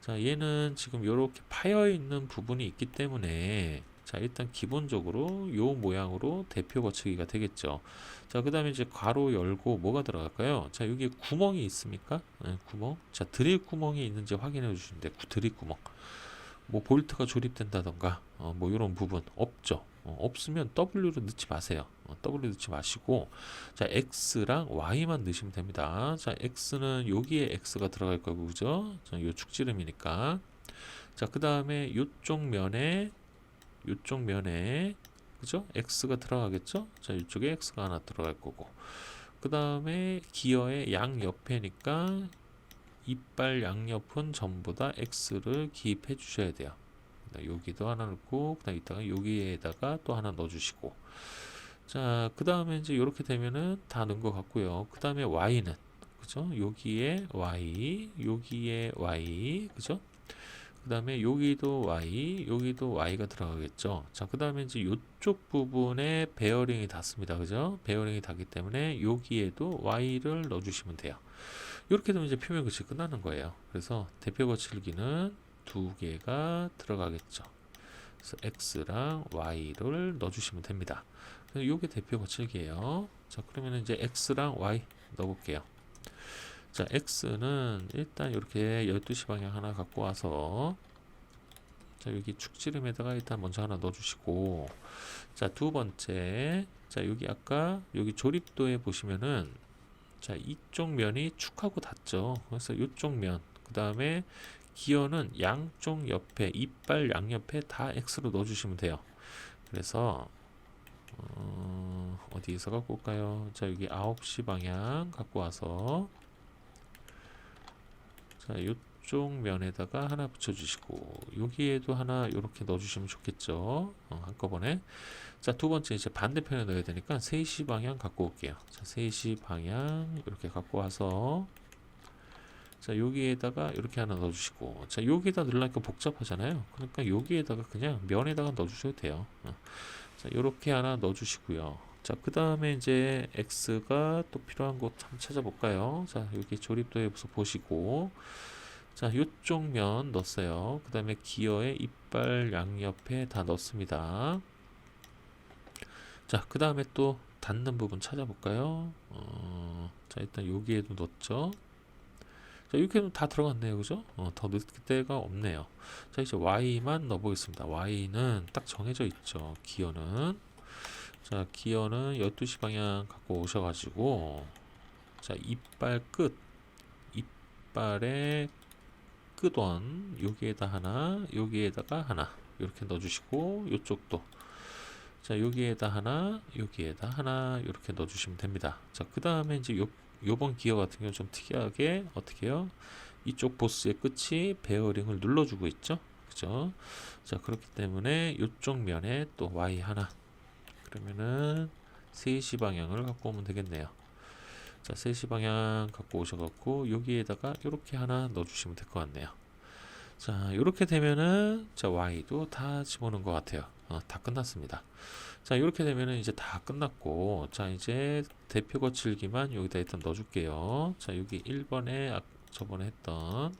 자, 얘는 지금 이렇게 파여 있는 부분이 있기 때문에 자, 일단 기본적으로 요 모양으로 대표 거치기가 되겠죠. 자, 그 다음에 이제 괄호 열고 뭐가 들어갈까요? 자, 여기 구멍이 있습니까? 네, 구멍. 자, 드릴 구멍이 있는지 확인해 주시면 돼요. 드릴 구멍. 뭐 볼트가 조립된다던가 뭐 이런 부분 없죠. 없으면 W로 넣지 마세요. W 넣지 마시고 자, X랑 Y만 넣으시면 됩니다. 자, X는 여기에 X가 들어갈 거고 그죠? 자, 요 축지름이니까. 자, 그 다음에 요쪽 면에 그죠? X가 들어가겠죠? 자, 이쪽에 X가 하나 들어갈 거고. 그 다음에 기어의 양옆에니까 이빨 양옆은 전부 다 X를 기입해 주셔야 돼요. 여기도 하나 넣고, 그 다음 이따가 여기에다가 또 하나 넣어주시고. 자, 그 다음에 이제 이렇게 되면은 다 넣은 것 같고요. 그 다음에 Y는, 그죠? 여기에 Y, 그죠? 그 다음에 여기도 Y가 들어가겠죠. 자, 그 다음에 이제 이쪽 부분에 베어링이 닿습니다. 그죠? 베어링이 닿기 때문에 여기에도 Y를 넣어주시면 돼요. 이렇게 되면 이제 표면 거칠기 끝나는 거예요. 그래서 대표 거칠기는 두 개가 들어가겠죠. 그래서 X랑 Y를 넣어주시면 됩니다. 그래서 이게 대표 거칠기예요. 자, 그러면 이제 X랑 Y 넣어볼게요. 자, X는 일단 이렇게 12시 방향 하나 갖고 와서 자, 여기 축지름에다가 일단 먼저 하나 넣어주시고 자, 두 번째 자, 여기 아까 여기 조립도에 보시면은 자, 이쪽 면이 축하고 닿죠. 그래서 이쪽 면, 그 다음에 기어는 양쪽 옆에, 이빨 양옆에 다 X로 넣어주시면 돼요. 그래서 어디에서 갖고 올까요? 자, 여기 9시 방향 갖고 와서 자, 이쪽 면에다가 하나 붙여주시고 여기에도 하나 이렇게 넣어주시면 좋겠죠. 한꺼번에. 자, 두 번째 이제 반대편에 넣어야 되니까 3시 방향 갖고 올게요. 자, 3시 방향 이렇게 갖고 와서 자, 여기에다가 이렇게 하나 넣어주시고 자, 여기에다 넣으려니까 복잡하잖아요. 그러니까 여기에다가 그냥 면에다가 넣어주셔도 돼요. 자, 이렇게 하나 넣어주시고요. 자, 그 다음에 이제 X가 또 필요한 곳 한번 찾아볼까요? 자, 여기 조립도에 보시고 자, 요쪽 면 넣었어요. 그 다음에 기어의 이빨 양옆에 다 넣습니다. 자, 그 다음에 또 닿는 부분 찾아볼까요? 자, 일단 여기에도 넣었죠. 자, 이렇게는 다 들어갔네요. 그죠? 더 넣을 데가 없네요. 자, 이제 Y만 넣어보겠습니다. Y는 딱 정해져 있죠. 기어는. 자, 기어는 12시 방향 갖고 오셔가지고, 자, 이빨의 끝원, 여기에다 하나, 여기에다가 하나, 이렇게 넣어주시고, 요쪽도. 자, 여기에다 하나, 여기에다 하나, 이렇게 넣어주시면 됩니다. 자, 그 다음에 이제 요번 기어 같은 경우는 좀 특이하게 어떻게 해요? 이쪽 보스의 끝이 베어링을 눌러주고 있죠. 그죠? 자, 그렇기 때문에 이쪽 면에 또 Y 하나. 그러면은 3시 방향을 갖고 오면 되겠네요. 자, 3시 방향 갖고 오셔갖고 여기에다가 이렇게 하나 넣어주시면 될 것 같네요. 자, 이렇게 되면은 자, Y도 다 집어넣은 것 같아요. 다 끝났습니다. 자, 이렇게 되면은 이제 다 끝났고, 자, 이제 대표 거칠기만 여기다 일단 넣어줄게요. 자, 여기 1번에 저번에 했던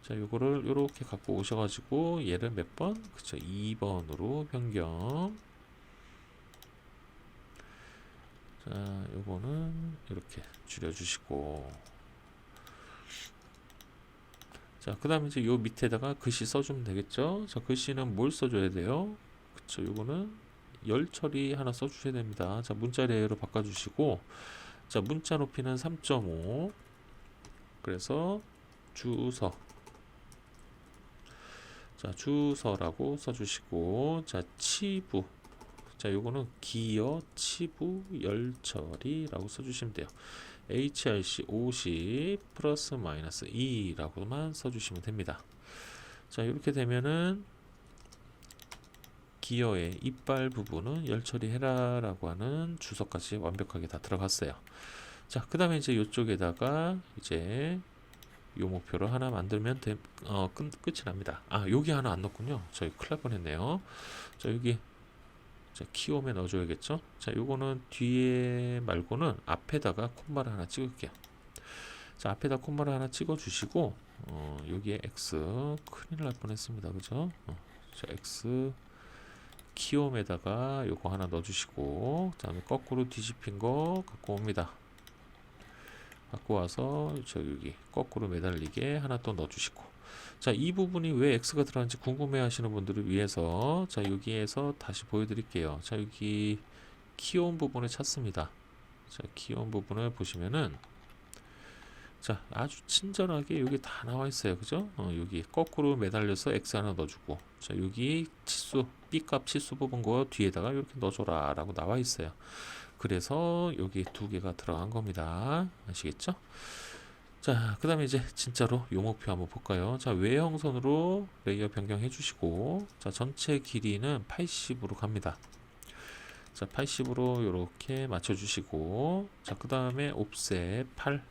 자, 요거를 요렇게 갖고 오셔가지고 얘를 몇 번? 그쵸, 2번으로 변경. 자, 요거는 이렇게 줄여주시고 자, 그 다음에 이제 요 밑에다가 글씨 써주면 되겠죠. 자, 글씨는 뭘 써줘야 돼요? 그쵸, 요거는 열 처리 하나 써주셔야 됩니다. 자, 문자리로 바꿔주시고 자, 문자 높이는 3.5 그래서 주서 자, 주서라고 써주시고 자, 치부 자, 요거는 기어 치부 열 처리라고 써주시면 돼요. HRC 50 플러스 마이너스 2라고만 써주시면 됩니다. 자, 이렇게 되면은 기어의 이빨 부분은 열 처리해라 라고 하는 주소까지 완벽하게 다 들어갔어요. 자, 그 다음에 이제 이쪽에다가 이제 요 목표를 하나 만들면 끝이 납니다. 아, 여기 하나 안 넣었군요. 저희 큰일 날 뻔했네요. 자, 여기 자, 키움에 넣어줘야겠죠. 자, 요거는 뒤에 말고는 앞에다가 콤마를 하나 찍을게요. 자, 앞에다 콤마를 하나 찍어 주시고 여기에 X 큰일 날 뻔했습니다. 그죠? 자, X 키움에다가 요거 하나 넣어 주시고, 그 다음에 거꾸로 뒤집힌 거 갖고 옵니다. 갖고 와서 저 여기 거꾸로 매달리게 하나 또 넣어 주시고, 자, 이 부분이 왜 X가 들어가는지 궁금해 하시는 분들을 위해서 자, 여기에서 다시 보여드릴게요. 자, 여기 키온 부분을 찾습니다. 자, 키온 부분을 보시면은 자, 아주 친절하게 여기 다 나와 있어요. 그죠? 여기 거꾸로 매달려서 X 하나 넣어주고, 자, 여기 치수, B값 치수 부분 거 뒤에다가 이렇게 넣어줘라 라고 나와 있어요. 그래서 여기 두 개가 들어간 겁니다. 아시겠죠? 자, 그 다음에 이제 진짜로 요 목표 한번 볼까요? 자, 외형선으로 레이어 변경해 주시고, 자, 전체 길이는 80으로 갑니다. 자, 80으로 이렇게 맞춰 주시고, 자, 그 다음에 옵셋 8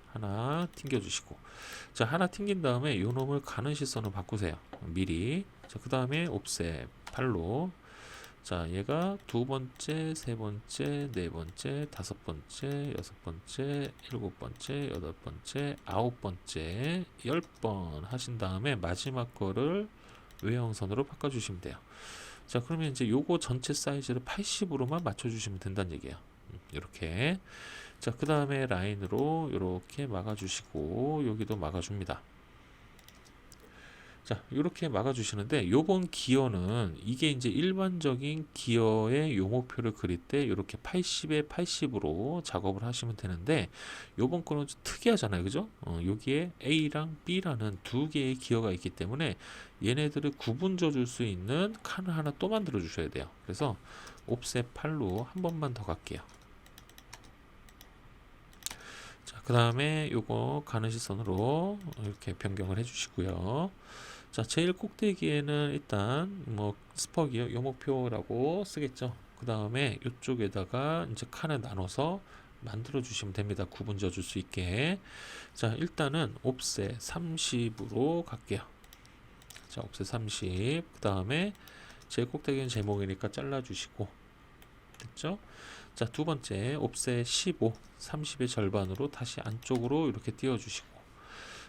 하나 튕겨 주시고, 자, 하나 튕긴 다음에 요 놈을 가는 시선을 바꾸세요. 미리. 자, 그 다음에 옵셋 8로, 자, 얘가 두 번째, 세 번째, 네 번째, 다섯 번째, 여섯 번째, 일곱 번째, 여덟 번째, 아홉 번째, 10번 하신 다음에 마지막 거를 외형선으로 바꿔주시면 돼요. 자, 그러면 이제 요거 전체 사이즈를 80으로만 맞춰주시면 된다는 얘기예요. 이렇게. 자, 그 다음에 라인으로 이렇게 막아주시고, 여기도 막아줍니다. 자, 이렇게 막아주시는데, 요번 기어는 이게 이제 일반적인 기어의 요목표를 그릴 때 이렇게 80에 80으로 작업을 하시면 되는데, 요번 거는 좀 특이하잖아요. 그죠? 여기에 A랑 B라는 두 개의 기어가 있기 때문에 얘네들을 구분져 줄 수 있는 칸을 하나 또 만들어 주셔야 돼요. 그래서 옵셋 8로 한 번만 더 갈게요. 자, 그 다음에 요거 가는 시선으로 이렇게 변경을 해 주시고요. 자, 제일 꼭대기에는 일단 뭐 스퍼기어 요목표라고 쓰겠죠. 그 다음에 이쪽에다가 이제 칸을 나눠서 만들어 주시면 됩니다. 구분져 줄 수 있게. 자, 일단은 옵셋 30으로 갈게요. 자, 옵셋 30. 그 다음에 제일 꼭대기는 제목이니까 잘라 주시고, 됐죠? 자, 두 번째 옵셋 15, 30의 절반으로 다시 안쪽으로 이렇게 띄워 주시고,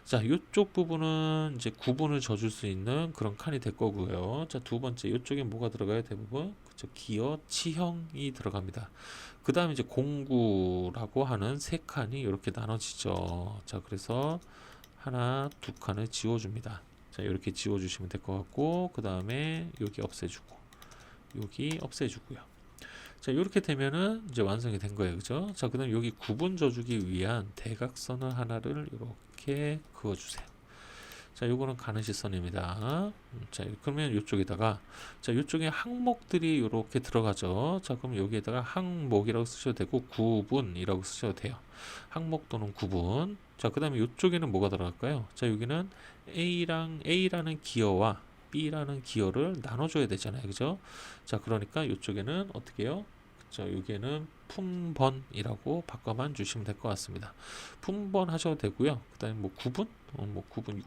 자, 이쪽 부분은 이제 구분을 져줄 수 있는 그런 칸이 될 거고요. 자, 두 번째 이쪽에 뭐가 들어가요? 대부분 그쵸, 기어 치형이 들어갑니다. 그 다음에 이제 공구라고 하는 세 칸이 이렇게 나눠지죠. 자, 그래서 하나, 두 칸을 지워줍니다. 자, 이렇게 지워주시면 될 것 같고, 그 다음에 여기 없애주고, 여기 없애주고요. 자, 이렇게 되면은 이제 완성이 된 거예요. 그죠? 자, 그 다음 여기 구분 져주기 위한 대각선을 하나를 이렇게 그어주세요. 자, 요거는 가는 시선입니다. 자, 그러면 이쪽에다가, 자, 이쪽에 항목들이 이렇게 들어가죠. 자, 그럼 여기에다가 항목이라고 쓰셔도 되고, 구분이라고 쓰셔도 돼요. 항목 또는 구분. 자, 그 다음에 이쪽에는 뭐가 들어갈까요? 자, 여기는 A라는 기어와 B라는 기어를 나눠줘야 되잖아요. 그죠? 자, 그러니까 이쪽에는 어떻게 해요? 자, 여기에는 품번이라고 바꿔만 주시면 될 것 같습니다. 품번 하셔도 되고요. 그 다음에 뭐 구분?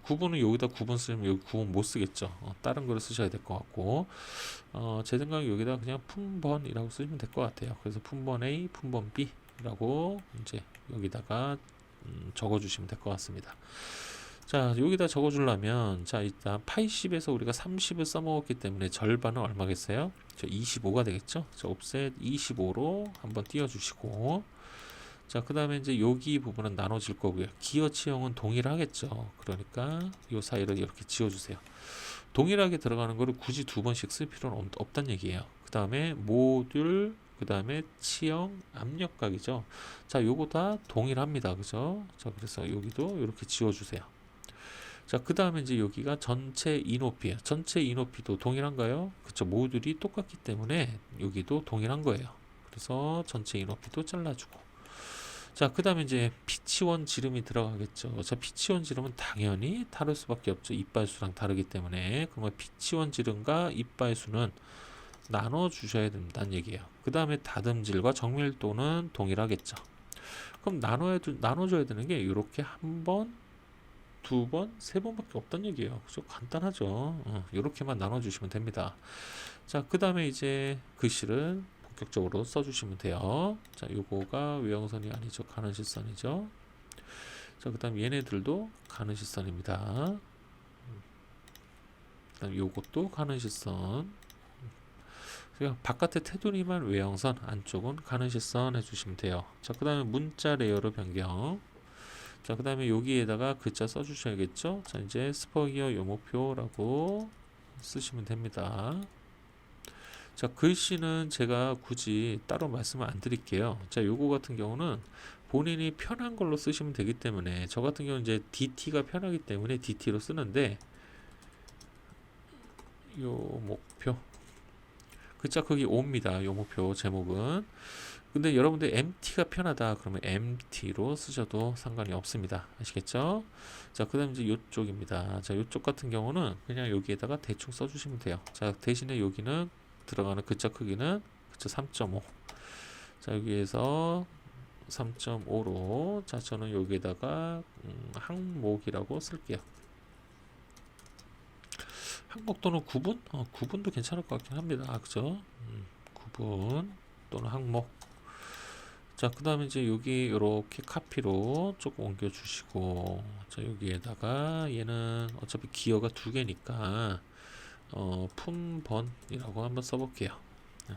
구분은 여기다 구분 쓰면 여기 구분 못 쓰겠죠. 다른 거를 쓰셔야 될 것 같고, 제 생각에 여기다 그냥 품번이라고 쓰시면 될 것 같아요. 그래서 품번 A, 품번 B라고 이제 여기다가 적어주시면 될 것 같습니다. 자, 여기다 적어주려면, 자, 일단 80에서 우리가 30을 써먹었기 때문에 절반은 얼마겠어요? 25가 되겠죠? 자, 옵셋 25로 한번 띄워주시고, 자, 그 다음에 이제 여기 부분은 나눠질 거고요. 기어 치형은 동일하겠죠. 그러니까 이 사이를 이렇게 지워주세요. 동일하게 들어가는 거를 굳이 두 번씩 쓸 필요는 없다는 얘기예요. 그 다음에 모듈, 그 다음에 치형, 압력각이죠. 자, 요거 다 동일합니다. 그죠? 자, 그래서 여기도 이렇게 지워주세요. 자, 그 다음에 이제 여기가 전체 이높이에요. 전체 이높이도 동일한가요? 그쵸. 모듈이 똑같기 때문에 여기도 동일한 거예요. 그래서 전체 이높이도 잘라주고. 자, 그 다음에 이제 피치원 지름이 들어가겠죠. 자, 피치원 지름은 당연히 다를 수밖에 없죠. 이빨수랑 다르기 때문에. 그러면 피치원 지름과 이빨수는 나눠 주셔야 된다는 얘기예요. 그 다음에 다듬질과 정밀도는 동일하겠죠. 그럼 나눠줘야 되는 게 이렇게 한 번, 두 번, 세 번밖에 없다는 얘기예요. 그죠? 간단하죠. 이렇게만 나눠주시면 됩니다. 자, 그 다음에 이제 글씨를 본격적으로 써주시면 돼요. 자, 요거가 외형선이 아니죠. 가는 실선이죠. 자, 그 다음 얘네들도 가는 실선입니다. 그 다음 요것도 가는 실선. 그냥 바깥의 테두리만 외형선, 안쪽은 가는 실선 해주시면 돼요. 자, 그 다음에 문자 레이어로 변경. 자, 그 다음에 여기에다가 글자 써주셔야겠죠. 자, 이제 스퍼기어 요목표라고 쓰시면 됩니다. 자, 글씨는 제가 굳이 따로 말씀을 안 드릴게요. 자, 요거 같은 경우는 본인이 편한 걸로 쓰시면 되기 때문에, 저 같은 경우는 이제 DT가 편하기 때문에 DT로 쓰는데, 요 목표 글자 크기 5입니다. 요 목표 제목은. 근데 여러분들 MT가 편하다 그러면 MT로 쓰셔도 상관이 없습니다. 아시겠죠? 자, 그 다음 이제 요쪽입니다. 자, 요쪽 같은 경우는 그냥 여기에다가 대충 써주시면 돼요. 자, 대신에 여기는 들어가는 글자 크기는 글자 3.5. 자, 여기에서 3.5로, 자, 저는 여기에다가 항목이라고 쓸게요. 항목 또는 구분? 구분도 괜찮을 것 같긴 합니다. 그죠? 구분 또는 항목. 자, 그 다음에 이제 여기 이렇게 카피로 조금 옮겨주시고, 자, 여기에다가 얘는 어차피 기어가 두 개니까 품번이라고 한번 써볼게요.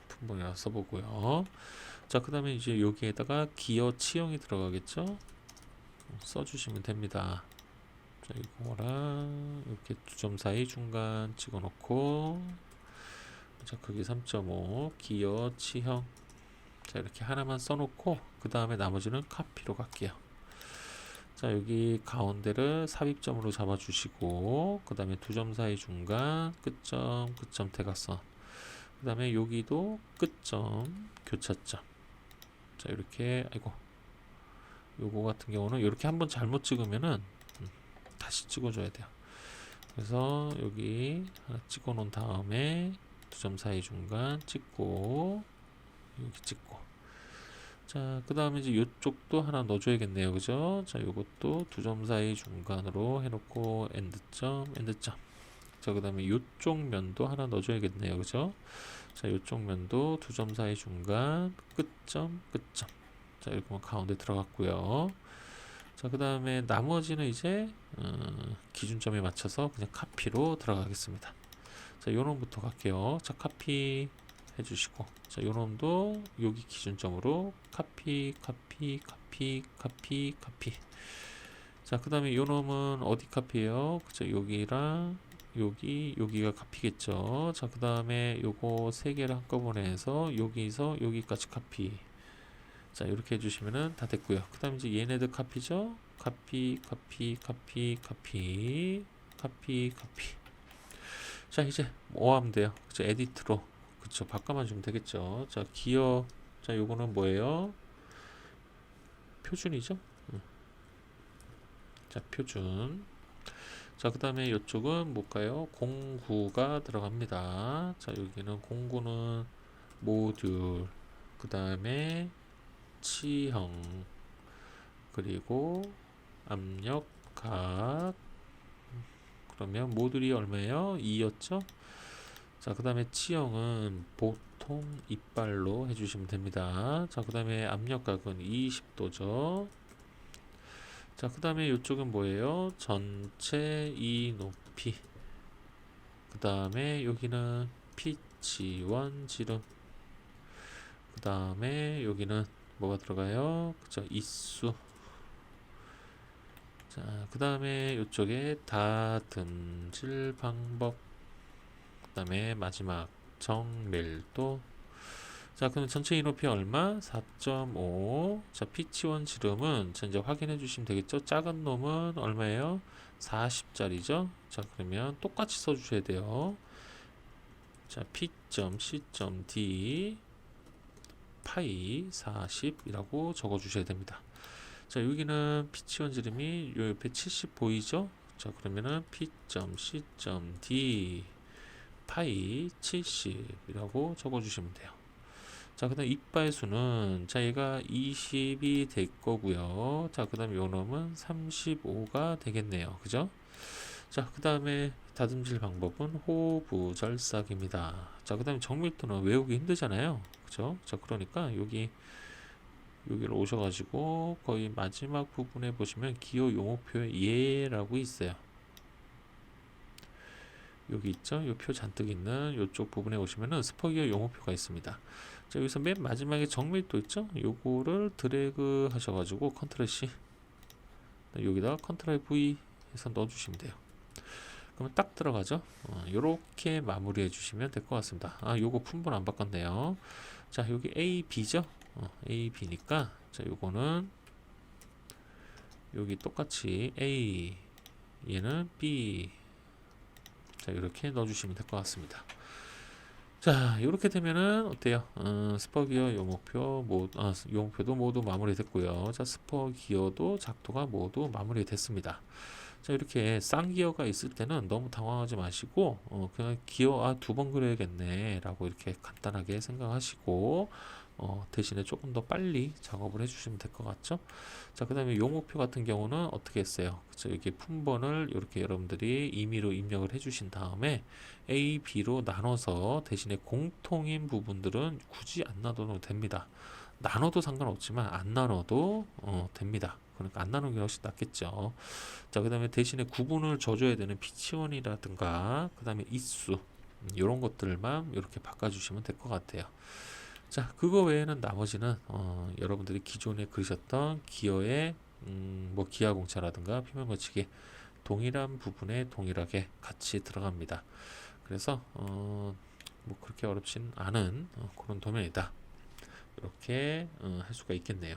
품번이라고 써보고요. 자, 그 다음에 이제 여기에다가 기어 치형이 들어가겠죠? 써주시면 됩니다. 자, 이거랑 이렇게 두 점 사이 중간 찍어놓고, 자, 크기 3.5 기어 치형. 자, 이렇게 하나만 써놓고 그 다음에 나머지는 카피로 갈게요. 자, 여기 가운데를 삽입점으로 잡아주시고, 그 다음에 두 점 사이 중간 끝점 끝점 대각선, 그 다음에 여기도 끝점 교차점. 자, 이렇게, 아이고, 요거 같은 경우는 이렇게 한번 잘못 찍으면은 다시 찍어줘야 돼요. 그래서 여기 하나 찍어 놓은 다음에 두 점 사이 중간 찍고, 여기 찍고, 자, 그 다음에 이제 이쪽도 하나 넣어줘야겠네요. 그죠? 자, 요것도 두 점 사이 중간으로 해놓고 엔드점, 엔드점. 자, 그 다음에 이쪽 면도 하나 넣어줘야겠네요. 그죠? 자, 이쪽 면도 두 점 사이 중간, 끝점, 끝점. 자, 이렇게 가운데 들어갔고요. 자, 그 다음에 나머지는 이제 기준점에 맞춰서 그냥 카피로 들어가겠습니다. 자, 요놈부터 갈게요. 자, 카피 해주시고, 자, 요놈도 여기 기준점으로 카피, 카피, 카피, 카피, 카피. 자, 그 다음에 요놈은 어디 카피예요? 그죠? 여기랑 여기가 카피겠죠. 자, 그 다음에 요거 세 개를 한꺼번에 해서 여기서 여기까지 카피. 자, 이렇게 해주시면은 다 됐고요. 그 다음에 이제 얘네들 카피죠. 카피, 카피, 카피, 카피, 카피, 카피. 자, 이제 뭐 하면 돼요? 그쵸? 에디트로, 그쵸? 바꿔만 주면 되겠죠. 자, 기어. 자, 요거는 뭐예요? 표준이죠. 자, 표준. 자, 그 다음에 이쪽은 뭘까요? 공구가 들어갑니다. 자, 여기는 공구는 모듈, 그 다음에 치형, 그리고 압력각. 그러면 모듈이 얼마예요? 2였죠? 자, 그 다음에 치형은 보통 이빨로 해주시면 됩니다. 자, 그 다음에 압력각은 20도죠. 자, 그 다음에 이쪽은 뭐예요? 전체 이 높이. 그 다음에 여기는 피치원 지름. 그 다음에 여기는 뭐가 들어가요? 그죠? 이수. 자, 그 다음에 이쪽에 다듬질 방법. 그 다음에 마지막 정밀도. 자, 그럼 전체 이높이 얼마? 4.5. 자, 피치원 지름은 자, 이제 확인해 주시면 되겠죠? 작은 놈은 얼마예요? 40짜리죠? 자, 그러면 똑같이 써주셔야 돼요. 자, P.C.D 파이 40이라고 적어 주셔야 됩니다. 자, 여기는 피치원 지름이 요 옆에 70 보이죠? 자, 그러면은 P.C.D 파이 70이라고 적어주시면 돼요. 자, 그 다음 이빨 수는, 자, 얘가 20이 될 거고요. 자, 그 다음에 요 놈은 35가 되겠네요. 그죠? 자, 그 다음에 다듬질 방법은 호부절삭입니다. 자, 그 다음에 정밀도는 외우기 힘들잖아요. 그죠? 자, 그러니까 여기를 오셔가지고 거의 마지막 부분에 보시면 기호 용어표에 예라고 있어요. 여기 있죠? 이 표 잔뜩 있는 이쪽 부분에 오시면은 스퍼기어 용어표가 있습니다. 자, 여기서 맨 마지막에 정밀도 있죠? 요거를 드래그 하셔가지고 컨트롤 C, 여기다가 컨트롤 V 해서 넣어주시면 돼요. 그러면 딱 들어가죠? 요렇게 마무리해 주시면 될 것 같습니다. 아, 요거 품번 안 바꿨네요. 자, 여기 A, B죠? A, B니까, 자, 요거는 여기 똑같이 A, 얘는 B. 자, 이렇게 넣어주시면 될 것 같습니다. 자, 이렇게 되면은 어때요? 스퍼기어 용목표도 모두 마무리됐고요. 자, 스퍼기어도 작도가 모두 마무리됐습니다. 자, 이렇게 쌍기어가 있을 때는 너무 당황하지 마시고 그냥 기어 두 번 그려야겠네 라고 이렇게 간단하게 생각하시고 대신에 조금 더 빨리 작업을 해주시면 될 것 같죠? 자, 그 다음에 용목표 같은 경우는 어떻게 했어요? 그쵸? 여기 품번을 이렇게 여러분들이 임의로 입력을 해주신 다음에 A, B로 나눠서 대신에 공통인 부분들은 굳이 안 놔둬도 됩니다. 나눠도 상관없지만 안 나눠도 됩니다. 그러니까 안 나누는 게 훨씬 낫겠죠. 자, 그 다음에 대신에 구분을 줘줘야 되는 피치원이라든가 그 다음에 it수 이런 것들만 이렇게 바꿔주시면 될 것 같아요. 자, 그거 외에는 나머지는 여러분들이 기존에 그리셨던 기어의 뭐 기하공차라든가 표면 거치기 동일한 부분에 동일하게 같이 들어갑니다. 그래서 뭐 그렇게 어렵진 않은 그런 도면이다. 이렇게 할 수가 있겠네요.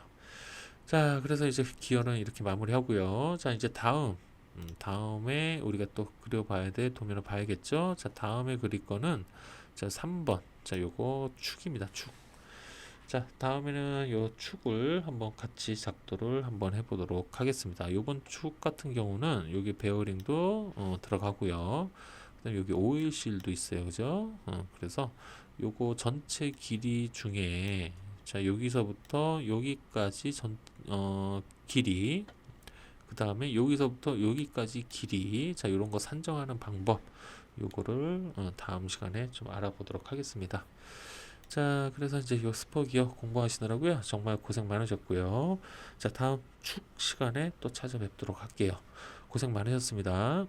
자, 그래서 이제 기어는 이렇게 마무리하고요. 자, 이제 다음에 우리가 또 그려봐야 될 도면을 봐야겠죠. 자, 다음에 그릴 거는 자 3번. 자, 요거 축입니다. 축. 자, 다음에는 요 축을 한번 같이 작도를 한번 해보도록 하겠습니다. 요번 축 같은 경우는 여기 베어링도 들어가고요. 그다음에 여기 오일실도 있어요, 그죠? 그래서 요거 전체 길이 중에 자, 여기서부터 여기까지 길이, 그 다음에 여기서부터 여기까지 길이, 자, 요런 거 산정하는 방법, 요거를 다음 시간에 좀 알아보도록 하겠습니다. 자, 그래서 이제 요 스포기어 공부하시느라고요. 정말 고생 많으셨고요. 자, 다음 축 시간에 또 찾아뵙도록 할게요. 고생 많으셨습니다.